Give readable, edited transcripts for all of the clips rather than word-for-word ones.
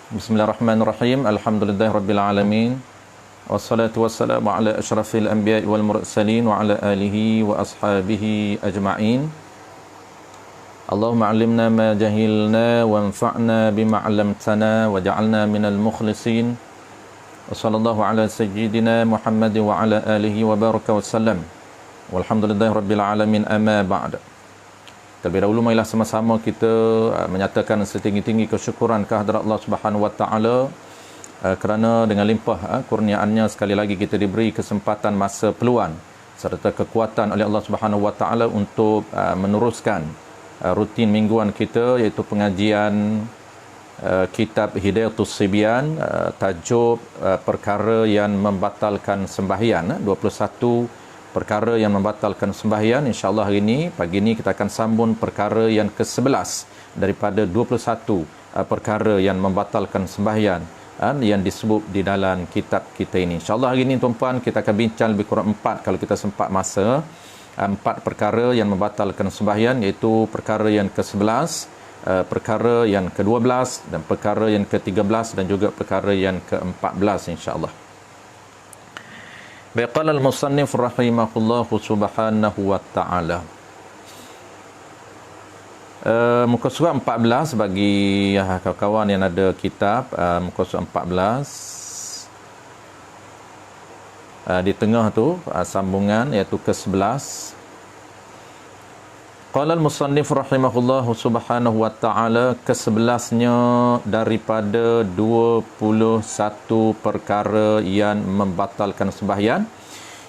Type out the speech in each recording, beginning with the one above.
Bismillahirrahmanirrahim. Alhamdulillahirabbil alamin. Wassalatu wassalamu ala asyrafil anbiya'i wal mursalin wa ala alihi wa ashabihi ajma'in. Allahumma 'allimna ma jahilna wanfa'na bima 'allamtana waj'alna minal mukhlisin. Wa sallallahu ala sayyidina Muhammad wa ala alihi wa baraka wasallam. Walhamdulillahirabbil alamin, amma ba'd. Terlebih dahulu marilah sama-sama kita menyatakan setinggi-tinggi kesyukuran kehadrat Allah Subhanahu Wa Taala kerana dengan limpah kurniaannya sekali lagi kita diberi kesempatan, masa, peluang serta kekuatan oleh Allah Subhanahu Wa Taala untuk meneruskan rutin mingguan kita, iaitu pengajian kitab Hidayatus Sibyan, tajuk perkara yang membatalkan sembahyang, 21 perkara yang membatalkan sembahyang. InsyaAllah hari ini, pagi ini kita akan sambung perkara yang ke-11 daripada 21 perkara yang membatalkan sembahyang yang disebut di dalam kitab kita ini. InsyaAllah hari ini tuan-puan, kita akan bincang lebih kurang 4 kalau kita sempat masa, 4 perkara yang membatalkan sembahyang, iaitu perkara yang ke-11, perkara yang ke-12 dan perkara yang ke-13 dan juga perkara yang ke-14 insyaAllah. Qala al-musannif rahimahullahu subhanahu wa ta'ala. Muka surat 14 bagi kawan-kawan yang ada kitab, muka surat 14 di tengah tu sambungan, iaitu ke-11. Qala al-musannif rahimahullahu subhanahu wa ta'ala, ke-11-nya daripada 21 perkara yang membatalkan sembahyang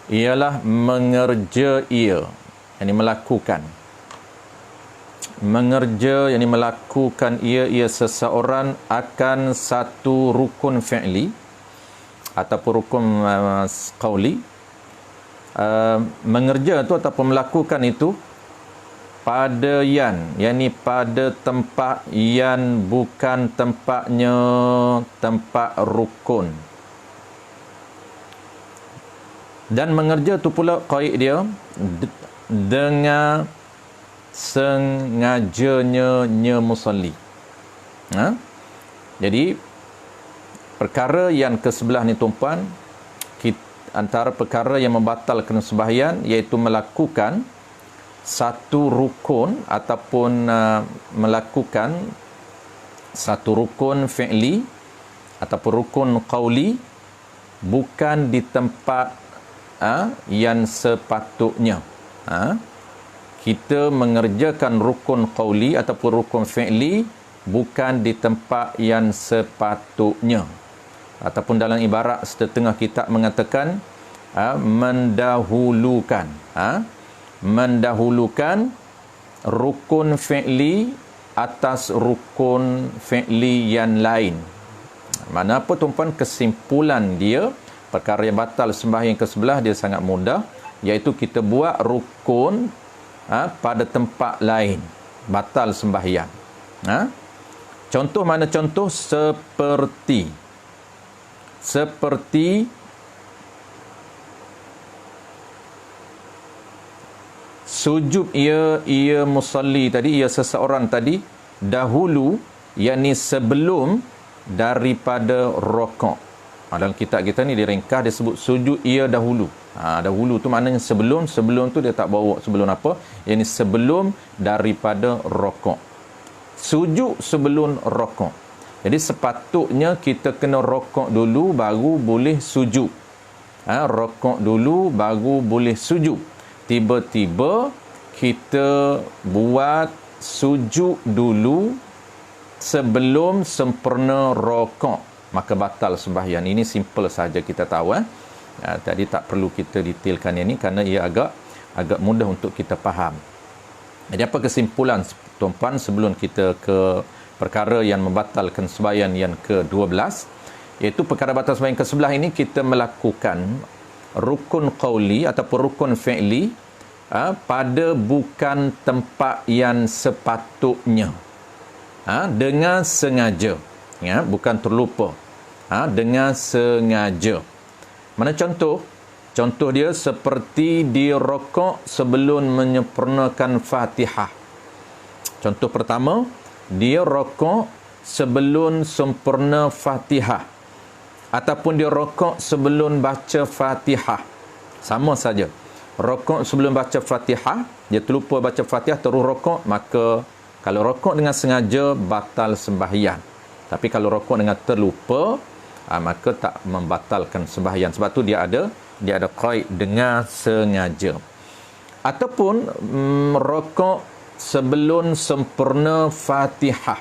ialah mengerja ia, yakni melakukan. Mengerja, yakni melakukan ia seseorang akan satu rukun fi'li ataupun rukun qauli. Mengerja tu ataupun melakukan itu pada yakni pada tempat yang bukan tempatnya tempat rukun. Dan mengerja tu pula qaid dia dengan sengajanya musalli. Jadi perkara yang ke-11 ni tuan-puan, antara perkara yang membatalkan sembahyang iaitu melakukan satu rukun ataupun melakukan satu rukun fi'li ataupun rukun qauli bukan di tempat yang sepatutnya. Kita mengerjakan rukun qauli ataupun rukun fi'li bukan di tempat yang sepatutnya, ataupun dalam ibarat setengah kitab mengatakan mendahulukan rukun fi'li atas rukun fi'li yang lain. Mana apa tuan-puan, kesimpulan dia perkara yang batal sembahyang ke-11 dia sangat mudah, iaitu kita buat rukun pada tempat lain, batal sembahyang. Contoh mana contoh? Seperti sujud ia musalli tadi, ia seseorang tadi dahulu, yakni sebelum daripada rokok. Dalam kitab kita ni diringkas, dia sebut sujud ia dahulu. Dahulu tu maknanya sebelum tu dia tak bawa sebelum apa, yakni sebelum daripada rokok. Sujud sebelum rokok. Jadi sepatutnya kita kena rokok dulu baru boleh sujud. Rokok dulu baru boleh sujud. Tiba-tiba kita buat sujud dulu sebelum sempurna rokok, maka batal sembahyang. Ini simple saja kita tahu. Tadi tak perlu kita detailkan yang ini kerana ia agak mudah untuk kita faham. Jadi apa kesimpulan tuan-puan sebelum kita ke perkara yang membatalkan sembahyang yang ke-12, iaitu perkara batal sembahyang ke-11 ini kita melakukan rukun qauli ataupun rukun fi'li pada bukan tempat yang sepatutnya, dengan sengaja, bukan terlupa, dengan sengaja. Mana contoh? Contoh dia seperti di rokok sebelum menyempurnakan Fatihah. Contoh pertama, dia rokok sebelum sempurna Fatihah, ataupun dia rokok sebelum baca Fatihah, sama saja. Rokok sebelum baca Fatihah, dia terlupa baca Fatihah terus rokok, maka kalau rokok dengan sengaja batal sembahyang. Tapi kalau rokok dengan terlupa, maka tak membatalkan sembahyang. Sebab tu dia ada qaid dengan sengaja. Ataupun rokok sebelum sempurna Fatihah.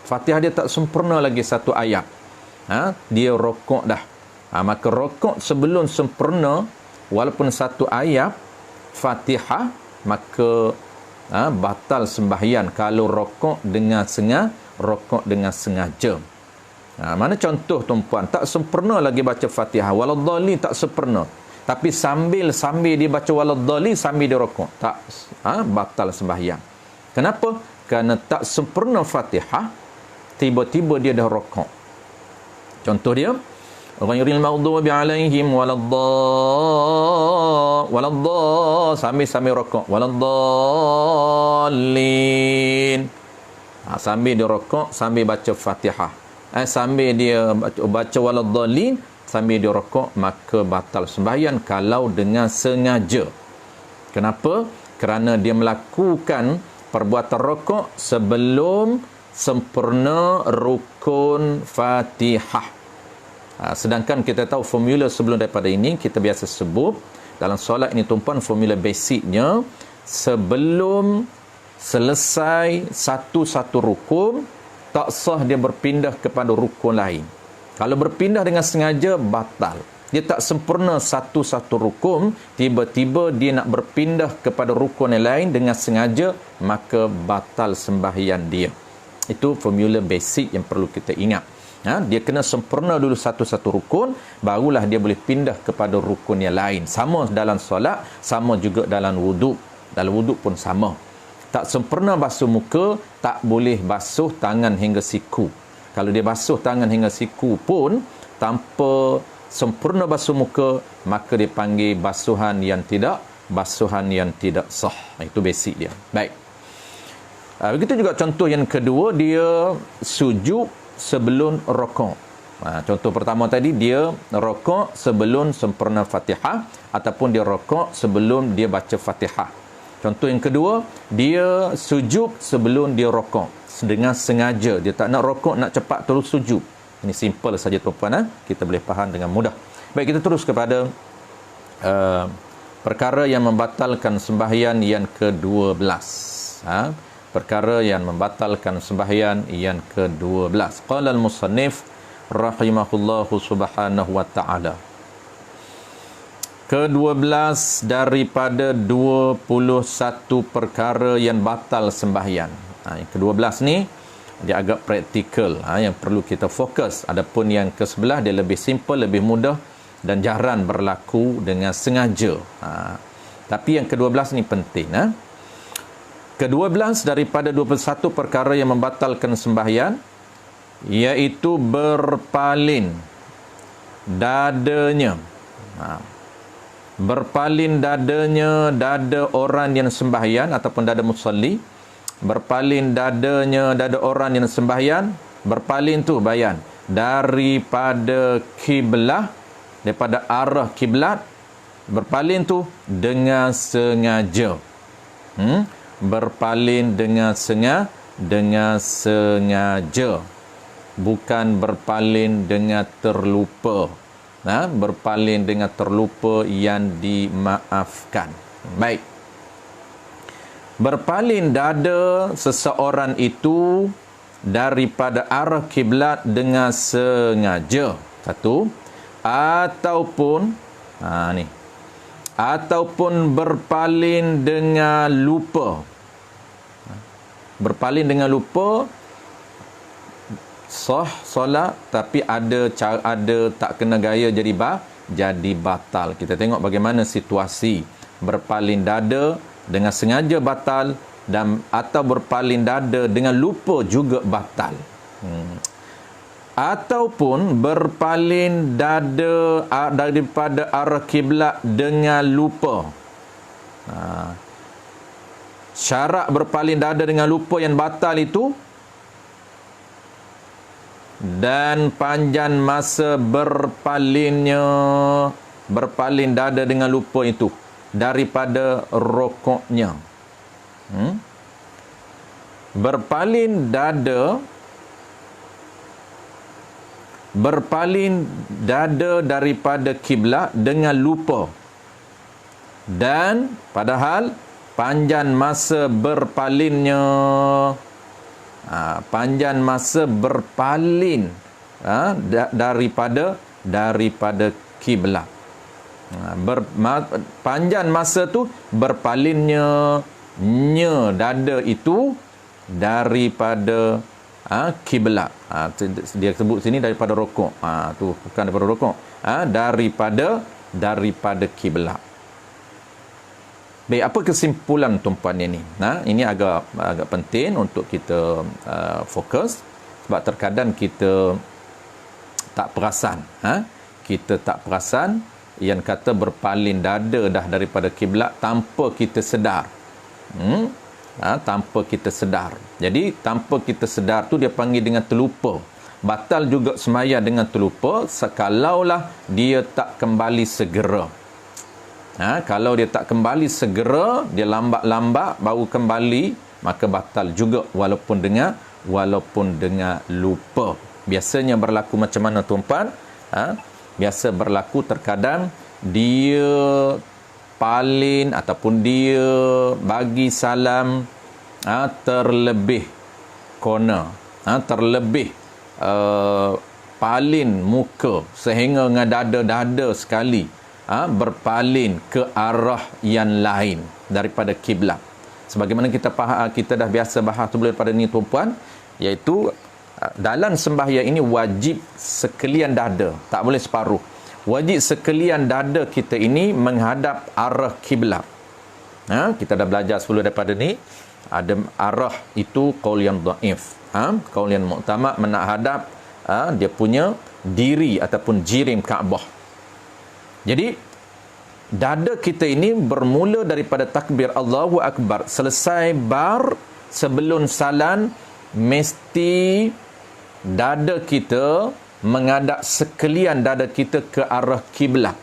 Fatihah dia tak sempurna lagi satu ayat. Dia rokok dah. Maka rokok sebelum sempurna walaupun satu ayat Fatihah, maka batal sembahyang kalau rokok dengan sengaja. Mana contoh tuan-puan, tak sempurna lagi baca Fatihah, waladhdallin tak sempurna, tapi sambil dia baca waladhdallin sambil dia rokok, tak batal sembahyang. Kenapa? Kerana tak sempurna Fatihah, tiba-tiba dia dah rokok. Contoh dia, ghairil maghdubi alaihim sambil rokok, waladhdallin. Sambil dia rokok, sambil baca Fatihah, sambil dia baca waladhdallin sambil dia rokok, maka batal sembahyang kalau dengan sengaja. Kenapa? Kerana dia melakukan perbuatan rokok sebelum sempurna rukun Fatihah. Sedangkan kita tahu formula sebelum daripada ini, kita biasa sebut dalam solat ini tuan-puan, formula basicnya sebelum selesai satu rukun, tak sah dia berpindah kepada rukun lain. Kalau berpindah dengan sengaja, batal. Dia tak sempurna satu rukun, tiba-tiba dia nak berpindah kepada rukun yang lain dengan sengaja, maka batal sembahyang dia. Itu formula basic yang perlu kita ingat. Dia kena sempurna dulu satu rukun, barulah dia boleh pindah kepada rukun yang lain. Sama dalam solat, sama juga dalam wuduk. Dalam wuduk pun sama. Tak sempurna basuh muka, tak boleh basuh tangan hingga siku. Kalau dia basuh tangan hingga siku pun tanpa sempurna basuh muka, maka dia panggil basuhan yang tidak sah. Itu basic dia. Baik. Begitu juga contoh yang kedua, dia sujud sebelum rokok. Contoh pertama tadi, dia rokok sebelum sempurna Fatihah, ataupun dia rokok sebelum dia baca Fatihah. Contoh yang kedua, dia sujud sebelum dia rokok dengan sengaja. Dia tak nak rokok, nak cepat terus sujud. Ini simple saja tuan-puan, kita boleh faham dengan mudah. Baik, kita terus kepada perkara yang membatalkan sembahyang yang ke-12. Perkara yang membatalkan sembahyang yang ke-12. Qala al-musannif rahimahullahu subhanahu wa ta'ala. Ke-12 daripada 21 perkara yang batal sembahyang. Yang ke-12 ni dia agak praktikal, yang perlu kita fokus. Adapun yang ke-11 dia lebih simple, lebih mudah dan jarang berlaku dengan sengaja. Tapi yang ke-12 ni penting. Ke-12 daripada 21 perkara yang membatalkan sembahyang, iaitu berpaling dadanya. Berpaling dadanya, dada orang yang sembahyang ataupun dada musalli. Berpaling dadanya, dada orang yang sembahyang. Berpaling tu bayan daripada kiblat, daripada arah kiblat. Berpaling tu dengan sengaja. Berpaling dengan sengaja. Bukan berpaling dengan terlupa. Berpaling dengan terlupa yang dimaafkan. Baik. Berpaling dada seseorang itu daripada arah kiblat dengan sengaja. Satu. Ataupun berpaling dengan lupa. Berpaling dengan lupa sah solat, tapi ada tak kena gaya jadi batal. Kita tengok bagaimana situasi berpaling dada dengan sengaja batal, dan atau berpaling dada dengan lupa juga batal. Ataupun berpaling dada daripada arah kiblat dengan lupa. Syarat berpaling dada dengan lupa yang batal itu dan panjang masa berpaling dada dengan lupa itu daripada rokoknya. Berpaling dada daripada kiblat dengan lupa, dan padahal panjang masa berpalingnya, panjang masa berpaling daripada kiblat. Panjang masa tu berpalingnya dada itu daripada kiblat. Dia sebut sini daripada rokok. Tu bukan daripada rokok. Daripada kiblat. Baik, apa kesimpulan tuan-puan ini? Ini agak penting untuk kita fokus, sebab terkadang kita tak perasan. Kita tak perasan yang kata berpaling dada dah daripada kiblat tanpa kita sedar. Tanpa kita sedar. Jadi tanpa kita sedar tu dia panggil dengan terlupa. Batal juga sembahyang dengan terlupa kalaulah dia tak kembali segera. Kalau dia tak kembali segera, dia lambat-lambat baru kembali, maka batal juga walaupun dengan lupa. Biasanya berlaku macam mana tuan-puan? Biasa berlaku terkadang dia palin ataupun dia bagi salam terlebih corner, terlebih palin muka sehingga dengan dada-dada sekali berpaling ke arah yang lain daripada kiblat. Sebagaimana kita dah biasa bahas sebelum daripada ni tuan-puan, iaitu dalam sembahyang ini wajib sekalian dada, tak boleh separuh. Wajib sekalian dada kita ini menghadap arah kiblat. Kita dah belajar sebelum daripada ni, ada arah itu qaul yang dhaif, qaul yang muktamad menghadap dia punya diri ataupun jirim Kaabah. Jadi dada kita ini bermula daripada takbir Allahu Akbar, selesai sebelum salam mesti dada kita menghadap sekalian dada kita ke arah kiblat.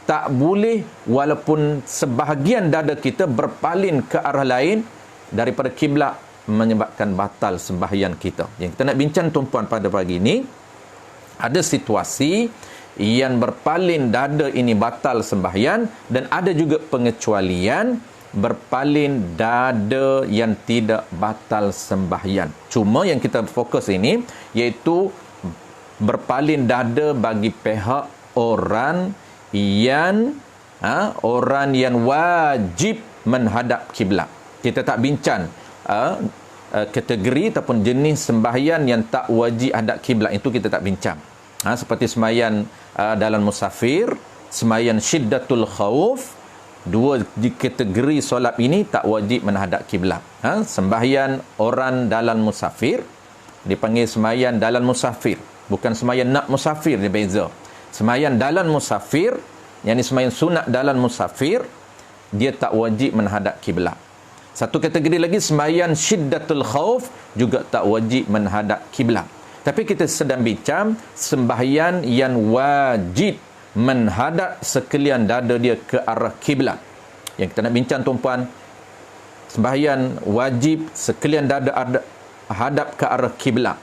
Tak boleh walaupun sebahagian dada kita berpaling ke arah lain daripada kiblat, menyebabkan batal sembahyang kita. Yang kita nak bincang tuan-puan pada pagi ini, ada situasi yang berpaling dada ini batal sembahyang, dan ada juga pengecualian berpaling dada yang tidak batal sembahyang. Cuma yang kita fokus ini iaitu berpaling dada bagi pihak orang yang wajib menghadap kiblat. Kita tak bincang kategori ataupun jenis sembahyang yang tak wajib hadap kiblat, itu kita tak bincang. Seperti sembahyang dalam musafir, sembahyang syiddatul khauf, dua kategori solat ini tak wajib menghadap kiblat. Sembahyang orang dalam musafir dipanggil sembahyang dalam musafir, bukan sembahyang nak musafir, dia beza. Sembahyang dalam musafir, yang ini sembahyang sunat dalam musafir, dia tak wajib menghadap kiblat. Satu kategori lagi sembahyang syiddatul khauf juga tak wajib menghadap kiblat. Tapi kita sedang bincang sembahyang yang wajib menghadap sekalian dada dia ke arah kiblat. Yang kita nak bincang tuan-puan, sembahyang wajib sekalian dada hadap ke arah kiblat.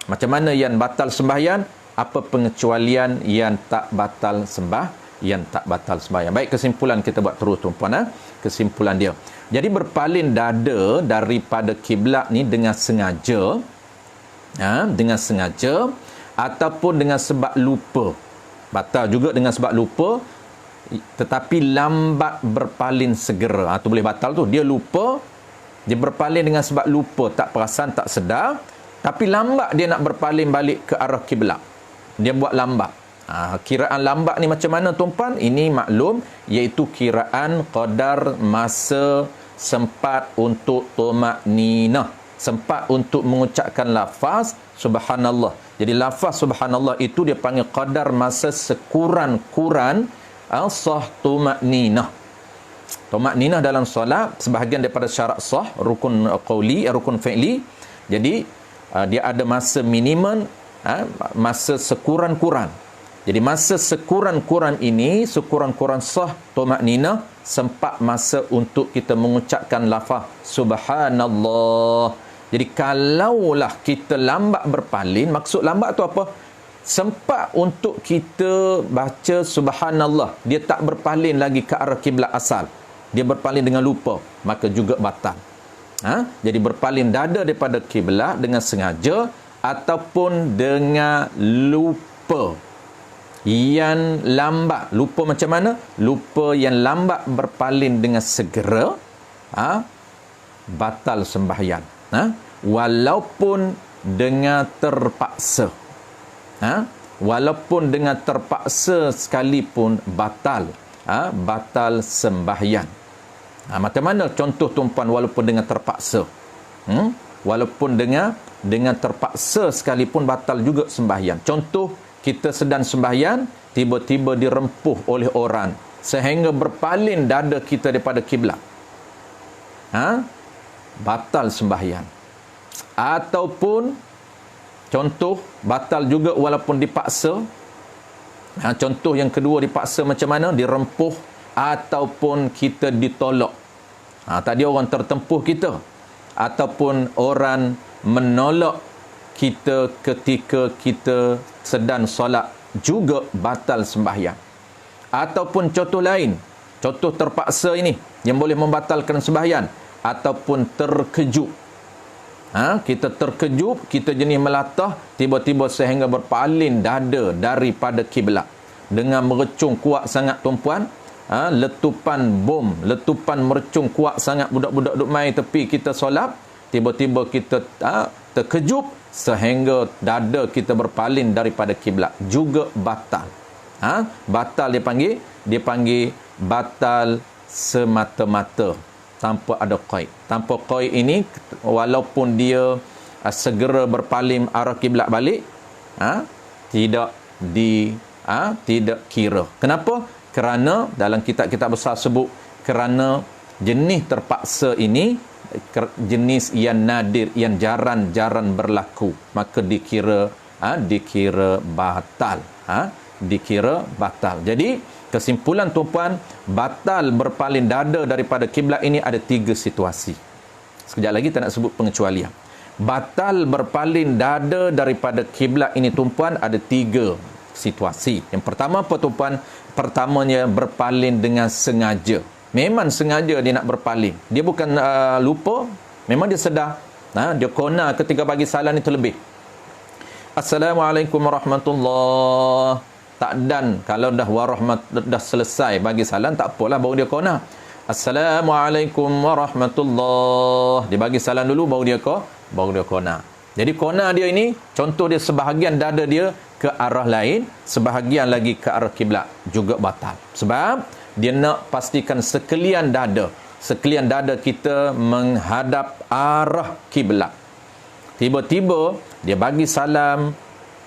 Macam mana yang batal sembahyang? Apa pengecualian yang tak batal sembahyang? Baik, kesimpulan kita buat terus tuan-puan. Kesimpulan dia. Jadi berpaling dada daripada kiblat ni dengan sengaja, ataupun dengan sebab lupa. Batal juga dengan sebab lupa, tetapi lambat berpaling segera. Tu boleh batal tu. Dia lupa, dia berpaling dengan sebab lupa, tak perasan, tak sedar, tapi lambat dia nak berpaling balik ke arah kiblat. Dia buat lambat. Kiraan lambat ni macam mana tuan-puan? Ini maklum, iaitu kiraan qadar masa sempat untuk tumakninah, sempat untuk mengucapkan lafaz subhanallah. Jadi lafaz subhanallah itu dia panggil qadar masa sekurang-kurang sah tumakninah. Tumakninah dalam solat sebahagian daripada syarat sah, rukun qauli, rukun fi'li. Jadi dia ada masa minimum masa sekurang-kurang. Jadi masa sekurang-kurang ini, sekurang-kurang sah tumakninah, sempat masa untuk kita mengucapkan lafaz subhanallah. Jadi kalaulah kita lambat berpaling, maksud lambat tu apa? Sempat untuk kita baca subhanallah, dia tak berpaling lagi ke arah kiblat asal, dia berpaling dengan lupa, maka juga batal. Jadi berpaling dada daripada kiblat dengan sengaja ataupun dengan lupa yang lambat. Lupa macam mana? Lupa yang lambat berpaling dengan segera, batal sembahyang. Walaupun dengan terpaksa. Walaupun dengan terpaksa sekalipun batal. Batal sembahyang. Macam mana contoh tumpuan walaupun dengan terpaksa? Walaupun dengan terpaksa sekalipun batal juga sembahyang. Contoh, kita sedang sembahyang, tiba-tiba dirempuh oleh orang sehingga berpaling dada kita daripada kiblat. Batal sembahyang. Ataupun contoh, batal juga walaupun dipaksa. Contoh yang kedua, dipaksa macam mana? Dirempuh ataupun kita ditolak. Tadi orang tertempuh kita, ataupun orang menolak kita ketika kita sedang solat, juga batal sembahyang. Ataupun contoh lain, contoh terpaksa ini yang boleh membatalkan sembahyang, ataupun terkejut. Kita terkejut, kita jenis melatah, tiba-tiba sehingga berpaling dada daripada kiblat dengan merecung kuat sangat tumpuan. Letupan bom, letupan mercung kuat sangat, budak-budak duk main tepi kita solat, tiba-tiba kita terkejut sehingga dada kita berpaling daripada kiblat, juga batal. Batal dia panggil batal semata-mata, tanpa ada qaid. Tanpa qaid ini, walaupun dia segera berpaling arah kiblat balik, tidak kira. Kenapa? Kerana dalam kitab-kitab besar sebut, kerana jenis terpaksa ini jenis yang nadir, yang jarang-jarang berlaku, maka dikira batal. Dikira batal. Jadi kesimpulan tuan-puan, batal berpaling dada daripada kiblat ini ada 3 situasi. Sekejap lagi tak nak sebut pengecualian. Batal berpaling dada daripada kiblat ini tuan-puan ada 3 situasi. Yang pertama apa tuan-puan? Pertamanya berpaling dengan sengaja. Memang sengaja dia nak berpaling. Dia bukan lupa, memang dia sedar. Dia kona ketika bagi salam itu lebih. Assalamualaikum warahmatullahi. Tak dan kalau dah dah selesai bagi salam, tak apalah, baru dia kona. Assalamualaikum warahmatullahi. Dia bagi salam dulu baru dia kona. Jadi kona dia ini, contoh dia sebahagian dada dia ke arah lain, sebahagian lagi ke arah kiblat, juga batal. Sebab dia nak pastikan sekalian dada kita menghadap arah kiblat. Tiba-tiba dia bagi salam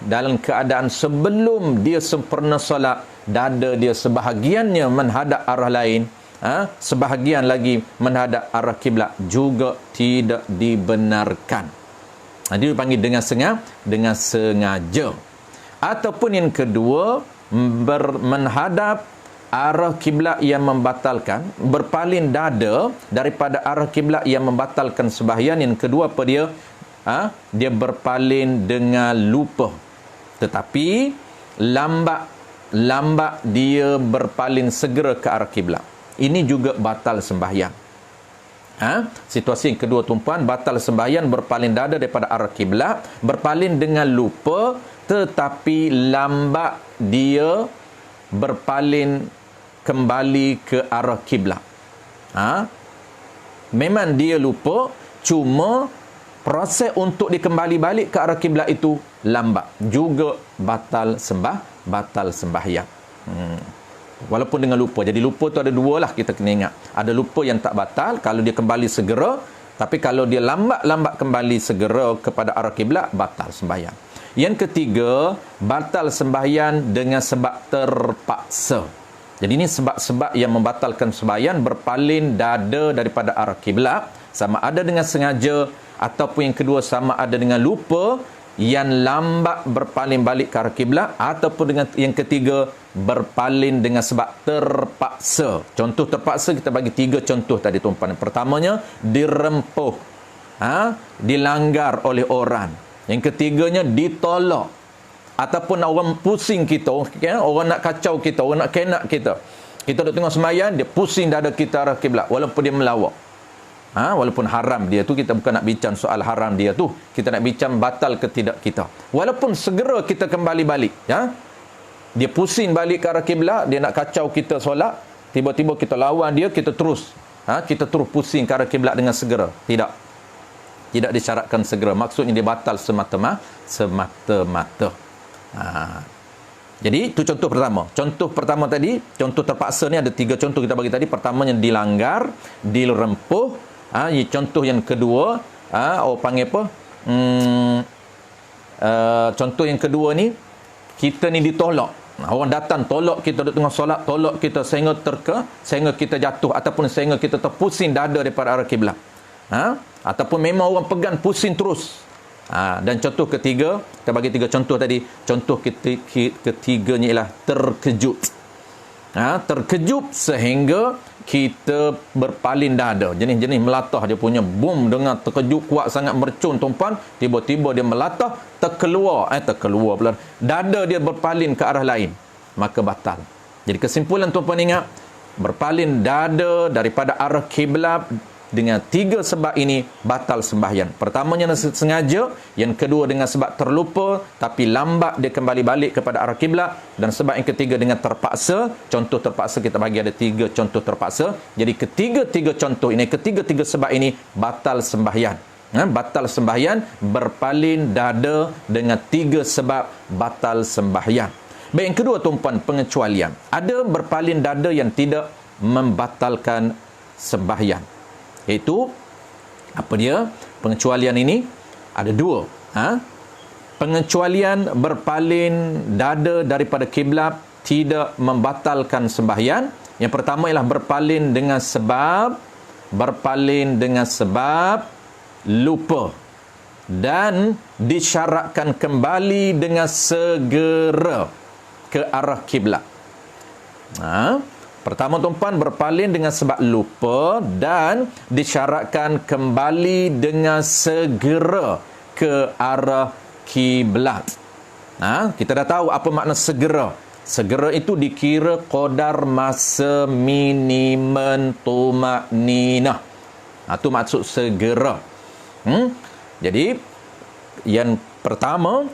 dalam keadaan sebelum dia sempurna solat, dada dia sebahagiannya menghadap arah lain, sebahagian lagi menghadap arah kiblat, juga tidak dibenarkan. Dia dipanggil dengan sengaja. Ataupun yang kedua, menghadap arah kiblat yang membatalkan, berpaling dada daripada arah kiblat yang membatalkan sembahyang. Yang kedua apa dia? Dia berpaling dengan lupa, tetapi lambat dia berpaling segera ke arah kiblat. Ini juga batal sembahyang. Situasi yang kedua tuan-puan, batal sembahyang berpaling dada daripada arah kiblat, berpaling dengan lupa, tetapi lambat dia berpaling kembali ke arah kiblat. Memang dia lupa, cuma proses untuk dikembali balik ke arah kiblat itu lambat, juga batal sembahyang. Walaupun dengan lupa. Jadi lupa tu ada 2 lah, kita kena ingat. Ada lupa yang tak batal kalau dia kembali segera, tapi kalau dia lambat kembali segera kepada arah kiblat, batal sembahyang. Yang ketiga, batal sembahyang dengan sebab terpaksa. Jadi ini sebab-sebab yang membatalkan sembahyang, berpaling dada daripada arah kiblat, sama ada dengan sengaja ataupun yang kedua sama ada dengan lupa, yang lambat berpaling balik ke arah kiblat, ataupun dengan yang ketiga berpaling dengan sebab terpaksa. Contoh terpaksa kita bagi 3 contoh tadi tuan-tuan. Pertamanya dirempuh, dilanggar oleh orang. Yang ketiganya ditolak, ataupun orang pusing kita, orang nak kacau kita, orang nak kenak kita. Kita duk tengok sembahyang, dia pusing dada kita arah kiblat walaupun dia melawak. Walaupun haram dia tu, kita bukan nak bincang soal haram dia tu, kita nak bincang batal ke tidak kita. Walaupun segera kita kembali balik, dia pusing balik ke arah kiblat, dia nak kacau kita solat, tiba-tiba kita lawan dia, kita terus pusing ke arah kiblat dengan segera. Tidak disyaratkan segera. Maksudnya dia batal semata-mata. Jadi itu contoh pertama. Contoh pertama tadi, contoh terpaksa ni ada 3 contoh kita bagi tadi. Pertamanya dilanggar, dirempuh. Contoh yang kedua, orang panggil apa? Contoh yang kedua ni, kita ni ditolak. Orang datang tolak kita duduk tengah solat, tolak kita sehingga kita jatuh, ataupun sehingga kita terpusing dada daripada arah kiblat. Ataupun memang orang pegang pusing terus. Dan contoh ketiga, kita bagi 3 contoh tadi. Contoh ketiganya ialah terkejut. Terkejut sehingga kita berpaling dada. Jenis-jenis melatah dia punya, boom, dengan terkejut kuat sangat, mercun tuan-tuan, tiba-tiba dia melatah, terkeluar pula dada dia berpaling ke arah lain, maka batal. Jadi kesimpulan tuan-tuan ingat, berpaling dada daripada arah kiblat dengan 3 sebab ini batal sembahyang. Pertamanya sengaja, yang kedua dengan sebab terlupa tapi lambat dia kembali balik kepada arah kiblat, dan sebab yang ketiga dengan terpaksa. Contoh terpaksa kita bagi ada 3 contoh terpaksa. Jadi ketiga-tiga contoh ini, ketiga-tiga sebab ini batal sembahyang. Batal sembahyang, berpaling dada dengan 3 sebab batal sembahyang. Baik, yang kedua tuan-puan, pengecualian. Ada berpaling dada yang tidak membatalkan sembahyang. Iaitu apa dia? Pengecualian ini ada 2. Pengecualian berpaling dada daripada kiblat tidak membatalkan sembahyang. Yang pertama ialah berpaling dengan sebab lupa, dan disyaratkan kembali dengan segera ke arah kiblat. Pertama tuan-puan, berpaling dengan sebab lupa dan disyaratkan kembali dengan segera ke arah kiblat. Kita dah tahu apa makna segera. Segera itu dikira qadar masa minimum tumakninah. Itu maksud segera. Jadi yang pertama,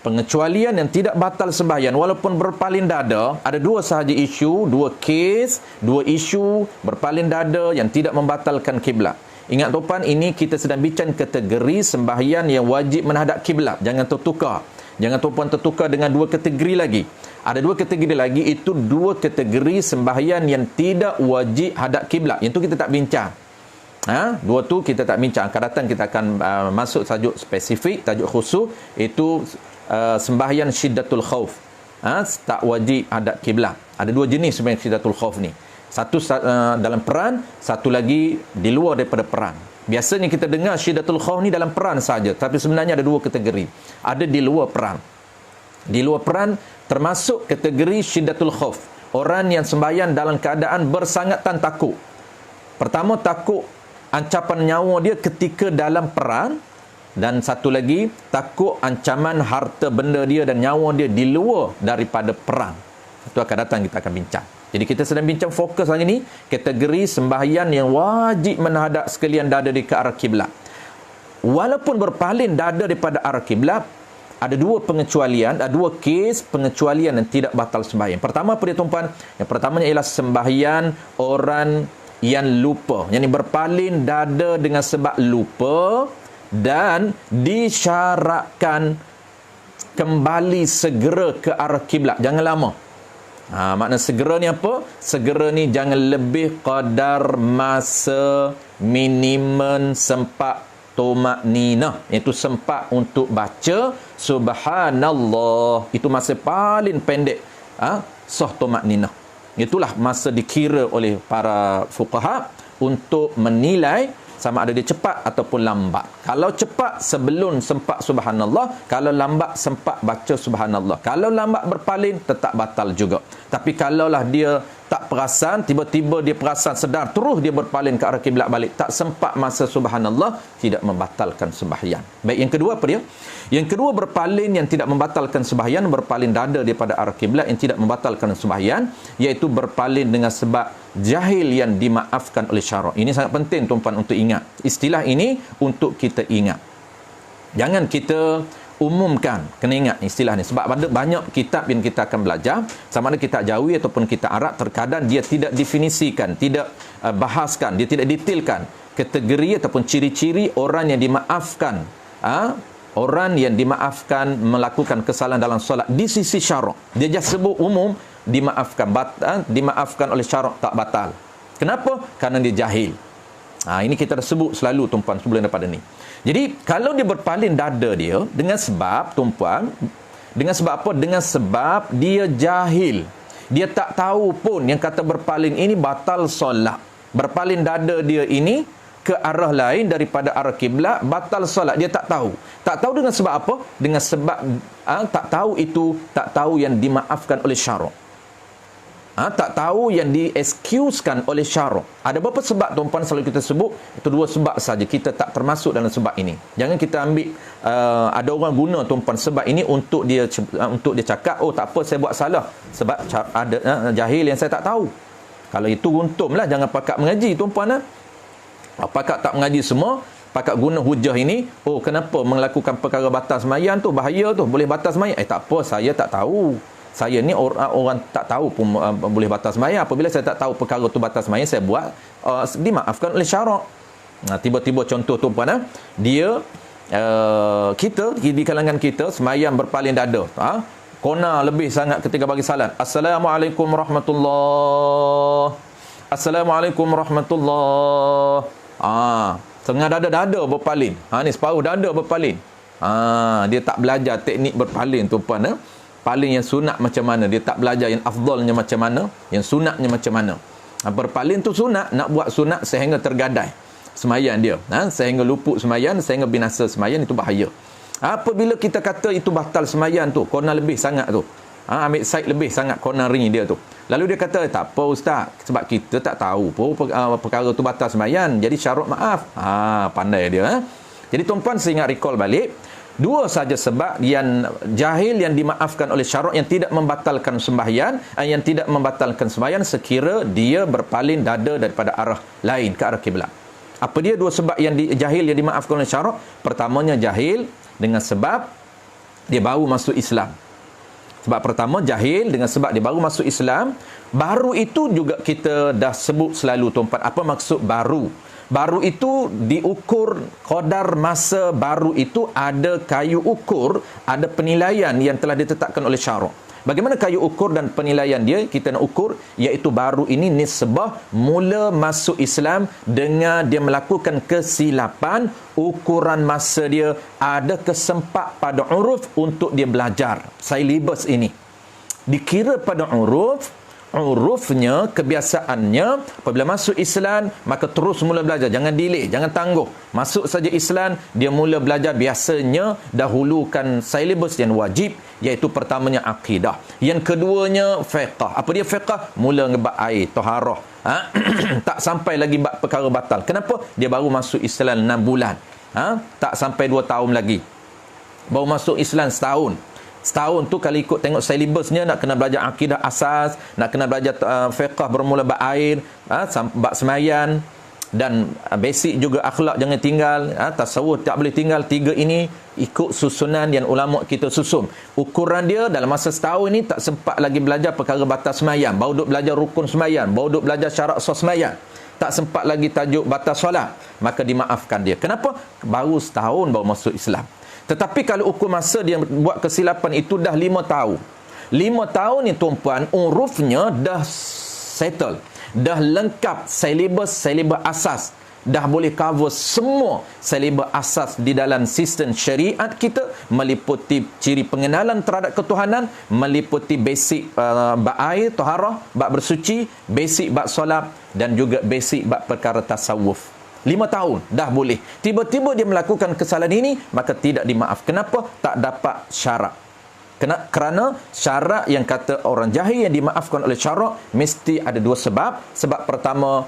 pengecualian yang tidak batal sembahyang walaupun berpaling dada, ada 2 sahaja isu, 2 kes, 2 isu berpaling dada yang tidak membatalkan kiblat. Ingat tuan, ini kita sedang bincang kategori sembahyang yang wajib menghadap kiblat. Jangan tertukar. Jangan tuan tertukar dengan 2 kategori lagi. Ada 2 kategori lagi, itu 2 kategori sembahyang yang tidak wajib hadap kiblat. Yang tu kita tak bincang. 2 tu kita tak bincang. Akan datang kita akan masuk tajuk spesifik, tajuk khusus, itu sembahyang syiddatul khauf, tak wajib hadap kiblat. Ada 2 jenis sembahyang syiddatul khauf ni. Satu dalam peran, satu lagi di luar daripada peran. Biasanya kita dengar syiddatul khauf ni dalam peran saja, tapi sebenarnya ada 2 kategori. Ada di luar peran. Di luar peran termasuk kategori syiddatul khauf, orang yang sembahyang dalam keadaan bersangatan takut. Pertama, takut ancaman nyawa dia ketika dalam perang, dan satu lagi takut ancaman harta benda dia dan nyawa dia di luar daripada perang. Itu akan datang, kita akan bincang. Jadi kita sedang bincang fokus hari ini kategori sembahyang yang wajib menghadap sekalian dada di ke arah kiblat. Walaupun berpaling dada daripada arah kiblat, ada 2 pengecualian, ada 2 kes pengecualian yang tidak batal sembahyang. Pertama apa dia tuan-puan? Yang pertamanya ialah sembahyang orang yang lupa, yang berpaling dada dengan sebab lupa dan disyaratkan kembali segera ke arah kiblat. Jangan lama. Makna segera ni apa? Segera ni jangan lebih qadar masa minimum sempat tumakninah. Itu sempat untuk baca subhanallah. Itu masa paling pendek sah tumakninah. Itulah masa dikira oleh para fuqaha untuk menilai sama ada dia cepat ataupun lambat. Kalau cepat sebelum sempat subhanallah, kalau lambat sempat baca subhanallah. Kalau lambat berpaling tetap batal juga. Tapi kalaulah dia tak perasan, tiba-tiba dia perasan sedar terus dia berpaling ke arah kiblat balik, tak sempat masa subhanallah, tidak membatalkan sembahyang. Baik, yang kedua apa dia? Yang kedua, berpaling yang tidak membatalkan sembahyang, berpaling dada daripada arah kiblat yang tidak membatalkan sembahyang, iaitu berpaling dengan sebab jahil yang dimaafkan oleh syarak. Ini sangat penting tuan-tuan untuk ingat. Istilah ini untuk kita ingat. Jangan kita umumkan, kena ingat istilah ni, sebab ada banyak kitab yang kita akan belajar, sama ada kitab Jawi ataupun kitab Arab, terkadang dia tidak definisikan, tidak bahaskan, dia tidak detailkan kategori ataupun ciri-ciri orang yang dimaafkan, orang yang dimaafkan melakukan kesalahan dalam solat di sisi syarak. Dia just sebut umum, dimaafkan oleh syarak, tak batal. Kenapa? Kerana dia jahil. Ini kita dah sebut selalu tuan-puan sebelum daripada ni. Jadi kalau dia berpaling dada dia dengan sebab tuan-puan, dengan sebab apa? Dengan sebab dia jahil. Dia tak tahu pun yang kata berpaling ini batal solat. Berpaling dada dia ini ke arah lain daripada arah kiblat batal solat. Dia tak tahu. Tak tahu dengan sebab apa? Dengan sebab tak tahu itu, tak tahu yang dimaafkan oleh syarak. Tak tahu yang di-excusekan oleh syarak. Ada berapa sebab tuan-puan selalu kita sebut? Itu dua sebab saja. Kita tak termasuk dalam sebab ini. Jangan kita ambil ada orang guna tuan-puan sebab ini untuk dia cakap, oh tak apa saya buat salah sebab ada jahil yang saya tak tahu. Kalau itu untumlah, jangan pakat mengaji tuan-puan. Pakat tak mengaji semua, pakat guna hujah ini, oh kenapa melakukan perkara batal sembahyang tu bahaya tu, boleh batal sembahyang. Tak apa, saya tak tahu. Saya ni orang tak tahu pun boleh batal sembahyang. Apabila saya tak tahu perkara tu batal sembahyang, saya buat, dimaafkan oleh syarak. Tiba-tiba contoh tu puan, dia kita di kalangan kita sembahyang berpaling dada, kona lebih sangat ketika bagi salat, Assalamualaikum warahmatullahi, Assalamualaikum warahmatullahi. Tengah dada berpaling. Ni separuh dada berpaling. Dia tak belajar teknik berpaling tu puan. Paling yang sunat macam mana, dia tak belajar yang afdalnya macam mana, yang sunatnya macam mana. Berpaling tu sunat, nak buat sunat sehingga tergadai sembahyang dia, sehingga luput sembahyang, sehingga binasa sembahyang, itu bahaya. Apabila kita kata itu batal sembahyang tu, corner lebih sangat tu, ambil side lebih sangat corner ring dia tu, lalu dia kata tak apa ustaz, sebab kita tak tahu pun perkara tu batal sembahyang, jadi syarat maaf. Pandai dia. Jadi tuan-puan, saya ingat recall balik, dua saja sebab yang jahil yang dimaafkan oleh syarak, yang tidak membatalkan sembahyang, yang tidak membatalkan sembahyang sekira dia berpaling dada daripada arah lain ke arah kiblat. Apa dia dua sebab yang jahil yang dimaafkan oleh syarak? Pertamanya jahil dengan sebab dia baru masuk Islam. Sebab pertama jahil dengan sebab dia baru masuk Islam. Baru itu juga kita dah sebut selalu tuan-tuan, apa maksud baru? Baru itu diukur qadar masa baru itu, ada kayu ukur, ada penilaian yang telah ditetapkan oleh syarak. Bagaimana kayu ukur dan penilaian dia kita nak ukur? Iaitu baru ini nisbah mula masuk Islam dengan dia melakukan kesilapan, ukuran masa dia ada kesempat pada uruf untuk dia belajar syllabus ini. Dikira pada urufnya, kebiasaannya, apabila masuk Islam maka terus mula belajar, jangan delay, jangan tangguh. Masuk saja Islam, dia mula belajar. Biasanya dahulukan syllabus yang wajib, iaitu pertamanya akidah, yang keduanya fiqh. Apa dia fiqh? Mula ngebak air taharah, tak sampai lagi bab perkara batal. Kenapa? Dia baru masuk Islam 6 bulan, tak sampai 2 tahun lagi, baru masuk Islam setahun. Setahun tu kalau ikut tengok syllabusnya, nak kena belajar akidah asas, nak kena belajar fiqh bermula bab air, bab sembahyang, dan basic juga akhlak jangan tinggal, tasawuf tak boleh tinggal. 3 ini ikut susunan yang ulama kita susun. Ukuran dia dalam masa setahun ini tak sempat lagi belajar perkara batas sembahyang, baru duk belajar rukun sembahyang, baru duk belajar syarat sah sembahyang, tak sempat lagi tajuk batas solat, maka dimaafkan dia. Kenapa? Baru setahun baru masuk Islam. Tetapi kalau ukur masa dia buat kesilapan itu dah 5 tahun. 5 tahun ni tuan-puan, urufnya dah settle, dah lengkap syllabus asas, dah boleh cover semua syllabus asas di dalam sistem syariat kita, meliputi ciri pengenalan terhadap ketuhanan, meliputi basic bab air, taharah, bab bersuci, basic bab solat, dan juga basic bab perkara tasawuf. 5 tahun dah boleh. Tiba-tiba dia melakukan kesalahan ini, maka tidak dimaaf. Kenapa? Tak dapat syarat. Kerana syarat yang kata orang jahil yang dimaafkan oleh syarak mesti ada 2 sebab. Sebab pertama,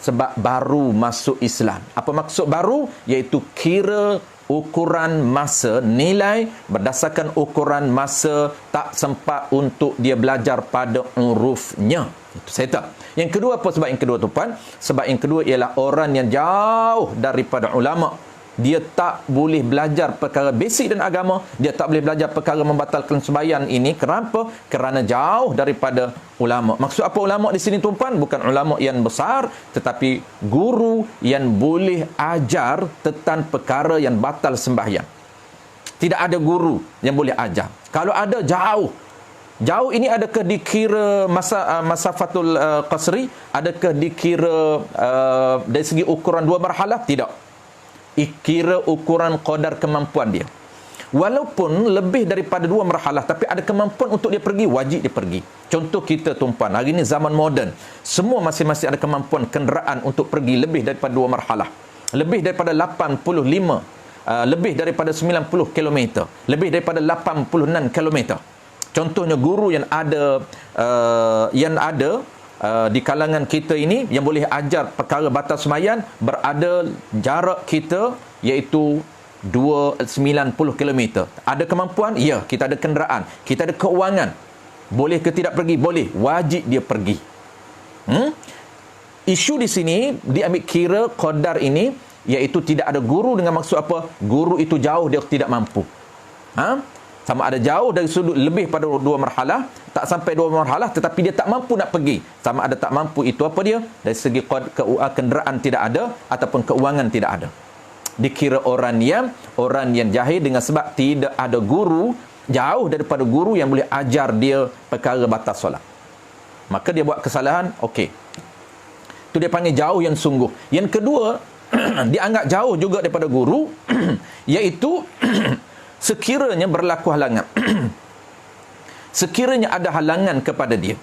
sebab baru masuk Islam. Apa maksud baru? Iaitu kira ukuran masa, nilai berdasarkan ukuran masa tak sempat untuk dia belajar pada hurufnya. Itu saya tak. Yang kedua apa sebab yang kedua tuan? Sebab yang kedua ialah orang yang jauh daripada ulama. Dia tak boleh belajar perkara basic dan agama. Dia tak boleh belajar perkara membatalkan sembahyang ini. Kenapa? Kerana jauh daripada ulama. Maksud apa ulama di sini tuan? Bukan ulama yang besar, tetapi guru yang boleh ajar tentang perkara yang batal sembahyang. Tidak ada guru yang boleh ajar. Kalau ada, jauh. Jauh ini adakah dikira masafatul qasri? Adakah dikira dari segi ukuran 2 marhalah? Tidak. Kira ukuran qadar kemampuan dia. Walaupun lebih daripada 2 marhalah, tapi ada kemampuan untuk dia pergi, wajib dia pergi. Contoh kita tuan, hari ini zaman moden, semua masing-masing ada kemampuan kenderaan untuk pergi lebih daripada 2 marhalah. Lebih daripada 85, lebih daripada 90 km, lebih daripada 86 km. Contohnya guru yang ada di kalangan kita ini yang boleh ajar perkara batal sembahyang berada jarak kita iaitu 290 km. Ada kemampuan? Ya, kita ada kenderaan, kita ada keuangan. Boleh ke tidak pergi? Boleh. Wajib dia pergi. Isu di sini diambil kira qadar ini iaitu tidak ada guru dengan maksud apa? Guru itu jauh, dia tidak mampu. Sama ada jauh dari sudut lebih pada 2 marhalah, tak sampai 2 marhalah tetapi dia tak mampu nak pergi. Sama ada tak mampu itu apa dia? Dari segi kenderaan tidak ada ataupun keuangan tidak ada. Dikira orang yang jahil dengan sebab tidak ada guru, jauh daripada guru yang boleh ajar dia perkara batal solat. Maka dia buat kesalahan, okey. Itu dia panggil jauh yang sungguh. Yang kedua, dia anggap jauh juga daripada guru iaitu sekiranya berlaku halangan. Sekiranya ada halangan kepada dia.